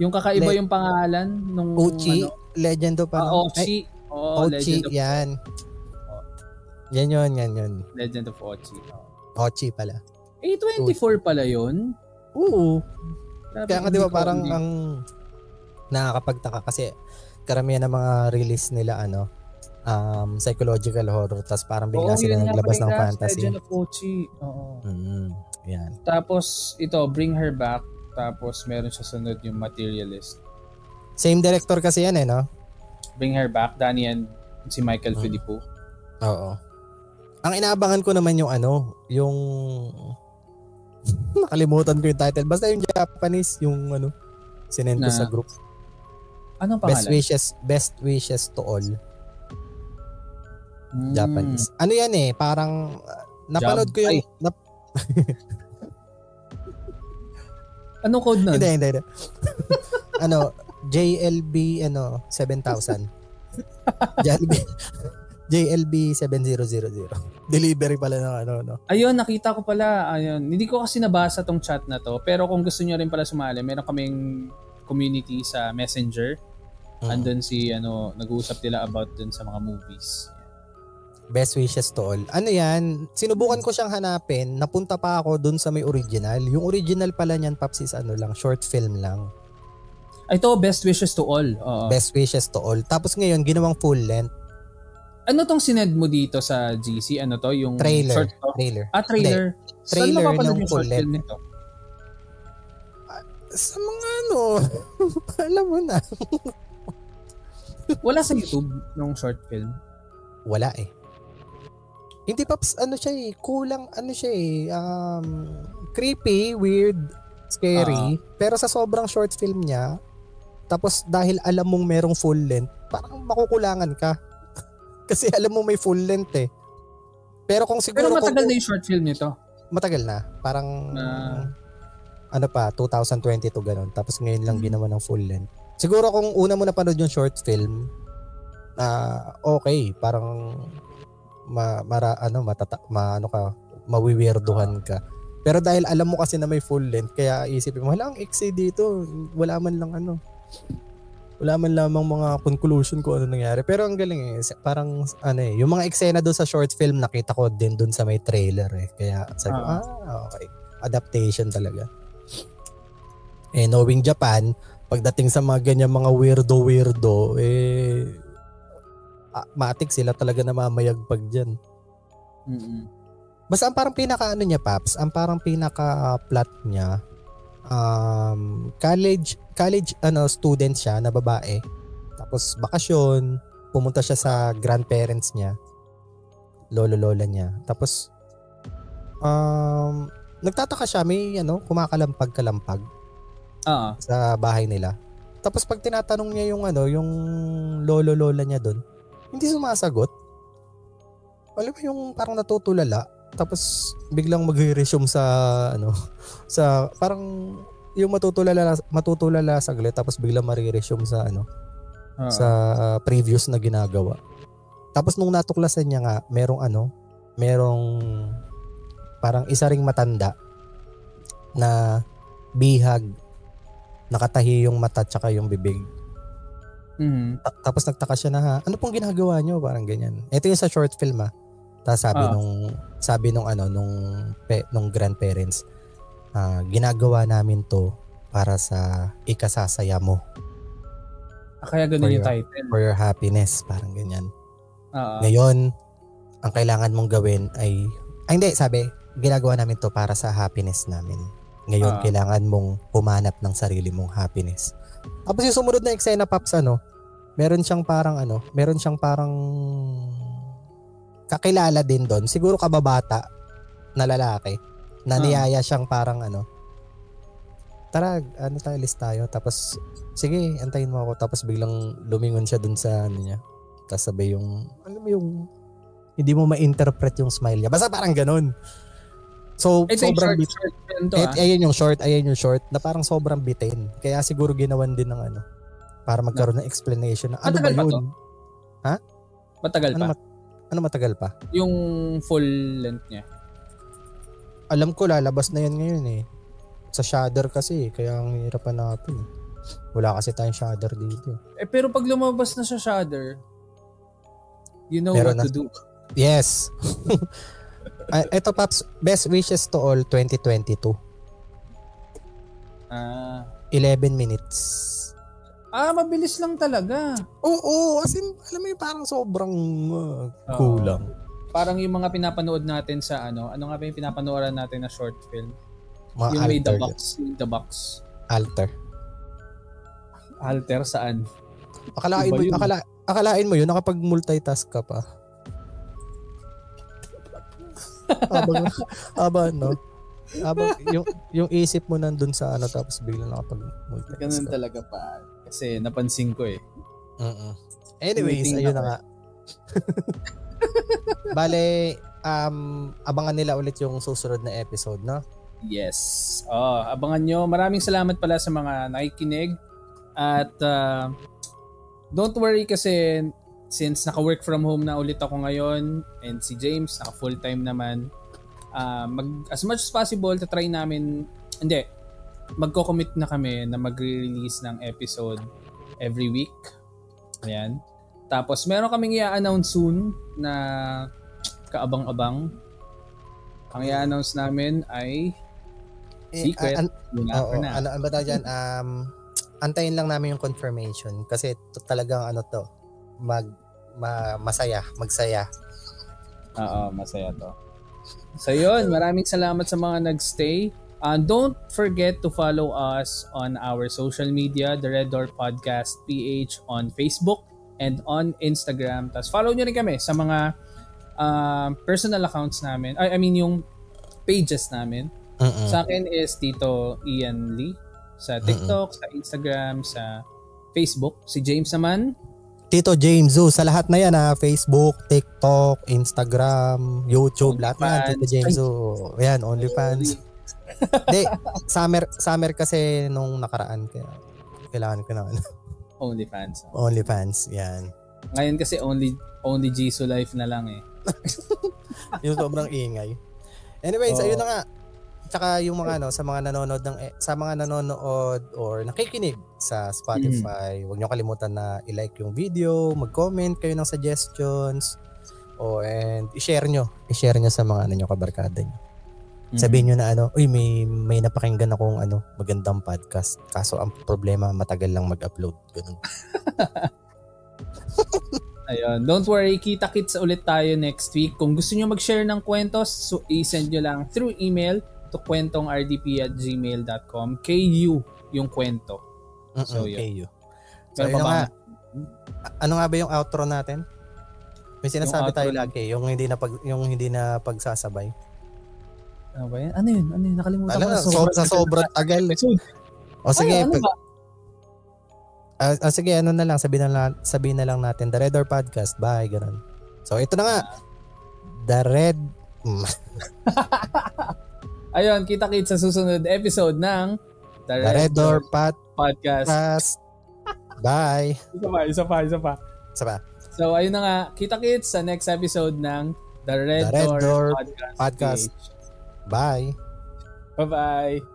Yung kakaiba yung pangalan nung Ochi, Legend of Ochi. Ochi, yan. Yan yun. Legend of Ochi. Ochi pala. A24 pala yun? Oo. Kaya nga di ba parang ang nakakapagtaka kasi karamihan ng mga release nila psychological horror, tapos parang bigla sila naglabas ng fantasy. Legend of Ochi. Oo. Yan. Tapos ito, Bring Her Back. Tapos meron siya sunod yung Materialist. Same director kasi yan no? Bring Her Back, Danny and si Michael Filippo. Oo. Ang inaabangan ko naman yung yung nakalimutan ko yung title. Basta yung Japanese, yung sinend ko sa group. Anong pangalan? Best wishes to all. Japanese. Ano yan parang napanood ko yung anong code nun? Hindi. JLB 7,000. JLB 7000. Delivery pala ng Ayun, nakita ko pala. Ayun. Hindi ko kasi nabasa tong chat na to, pero kung gusto niyo rin pala sumali, meron kaming community sa Messenger. Andun nag-uusap nila about dun sa mga movies. Best wishes to all. Ano yan? Sinubukan ko siyang hanapin. Napunta pa ako dun sa may original. Yung original pala niyan, Paps, is lang, short film lang. Ito, Best Wishes to All. Best Wishes to All. Tapos ngayon, ginawang full length. Ano tong sinend mo dito sa GC? Ano to? Yung trailer. Short to? Trailer. Trailer. Trailer ng yung full length nito? Sa mga alam mo na. Wala sa YouTube nung short film? Wala Hindi Paps, siya kulang, siya creepy, weird, scary, pero sa sobrang short film niya, tapos dahil alam mong merong full length, parang makukulangan ka. Kasi alam mo may full length Pero kung siguro... Pero matagal na yung short film nito? Matagal na. Parang... 2022 ganun. Tapos ngayon lang ginawa ng full length. Siguro kung una mo napanood yung short film, okay, parang mawiwirduhan ka. Pero dahil alam mo kasi na may full length, kaya isipin mo, wala ang XA dito. Wala man lang wala man lamang mga conclusion kung ano nangyari. Pero ang galing parang yung mga eksena doon sa short film nakita ko din doon sa may trailer Kaya sabi ko, okay. Adaptation talaga. Knowing Japan, pagdating sa mga ganyan mga weirdo, matik sila talaga namamayagpag dyan. Basta ang parang pinaka niya, Paps, ang parang pinaka plot niya, college student siya na babae. Tapos bakasyon, pumunta siya sa grandparents niya, lolo-lola niya. Tapos nagtataka siya, may kumakalampag-kalampag sa bahay nila. Tapos pag tinatanong niya yung yung lolo-lola niya doon, hindi sumasagot. Alam mo yung parang natutulala, tapos biglang magre-resume sa sa parang yung matutulala saglit, tapos biglang mariresume sa sa previous na ginagawa. Tapos nung natuklasan niya nga, merong parang isa ring matanda na bihag, nakatahi yung mata tsaka yung bibig. Tapos nagtaka siya na, ano pong ginagawa niyo? Parang ganyan. Ito yung sa short film Tapos sabi nung grandparents, ginagawa namin to para sa ikasasaya mo. Kaya ganun yung title. For your happiness, parang ganyan. Ngayon, ang kailangan mong gawin ay hindi, sabi, ginagawa namin to para sa happiness namin. Ngayon, kailangan mong humanap ng sarili mong happiness. Tapos yung sumunod na eksena, Paps, meron siyang parang kakilala din doon, siguro kababata na lalaki, na niyaya siyang parang tara, tayo, list tayo. Tapos, sige, antayin mo ako. Tapos biglang lumingon siya dun sa niya. Tapos sabi yung, alam mo yung, hindi mo ma-interpret yung smile niya. Basta parang ganun. So, sobrang short ayan yung short, na parang sobrang bitin. Kaya siguro ginawan din ng para magkaroon ng explanation na ano ba yun? Ha? Matagal pa? Ano matagal pa? Yung full length niya. Alam ko lalabas na yan ngayon sa Shudder kasi, kaya ang hirapan natin. Wala kasi tayong Shudder dito. Pero pag lumabas na sa Shudder, you know meron what to do. Yes. Ito, Paps, best wishes to all 2022. 11 minutes. Mabilis lang talaga. Oo, as in, alam mo yung parang sobrang kulang. Parang yung mga pinapanood natin sa ano nga ba yung pinapanooran natin na short film? Mga yung alter. may The Box. Alter saan? Akalain mo yun, nakapag-multitask ka pa. yung isip mo nandun sa tapos biglang nakapag-multitask. Ganun talaga pa. Kasi napansin ko Anyways, ayun na nga. Bale, abangan nila ulit yung susunod na episode, no? Yes. Abangan nyo. Maraming salamat pala sa mga nakikinig. At don't worry kasi since naka-work from home na ulit ako ngayon and si James naka full-time naman, as much as possible try namin, magko-commit na kami na magre-release ng episode every week. Ayan. Tapos meron kaming i-announce soon na kaabang-abang. Ang i-announce namin ay secret. Ano ba tayo dyan? Antayin lang namin yung confirmation kasi talagang magsaya. Oo, masaya to. So yun, maraming salamat sa mga nagstay. Don't forget to follow us on our social media, The Red Door Podcast PH on Facebook and on Instagram. Tapos follow nyo rin kami sa mga personal accounts namin. I mean yung pages namin. Sa akin is Tito Ian Lee sa TikTok, sa Instagram, sa Facebook. Si James naman, Tito James Zoo. Sa lahat na yan Facebook, TikTok, Instagram, YouTube, lahat na yan. Tito James Zoo. Ayan, OnlyFans. Hindi, summer kasi nung nakaraan, kaya kailangan ko na OnlyFans. OnlyFans, yan. Ngayon kasi only Jisoo Life na lang Yung sobrang ingay. Anyways, ayun na nga. tsaka yung mga sa mga nanonood or nakikinig sa Spotify, huwag niyo kalimutan na i-like yung video, mag-comment kayo ng suggestions, and i-share niyo sa mga niyo kabarkada niyo. Sabihin niyo na uy, may napakinggan akong magandang podcast. Kaso ang problema, matagal lang mag-upload. Ganun. Ayun. Don't worry, kita-kits ulit tayo next week. Kung gusto niyo mag-share ng kwentos, so i-send niyo lang through email to kwentongrdp@gmail.com. KU yung kwento. So, yun. KU. So, ano nga ba yung outro natin? May sinasabi tayo lagi, yung hindi na pagsasabay. Ano ba yan? Ano yun? Nakalimutan ko. Sa sobrang tagal. O sige. Sige, na lang. Sabihin na lang natin. The Red Door Podcast. Bye. Ganun. So, ito na nga. The Red... Ayun, kita-kits sa susunod episode ng The Red Door Podcast. Bye. Isa pa. So, ayun na nga. Kita-kits sa next episode ng The Red Door Podcast. Bye. Bye-bye.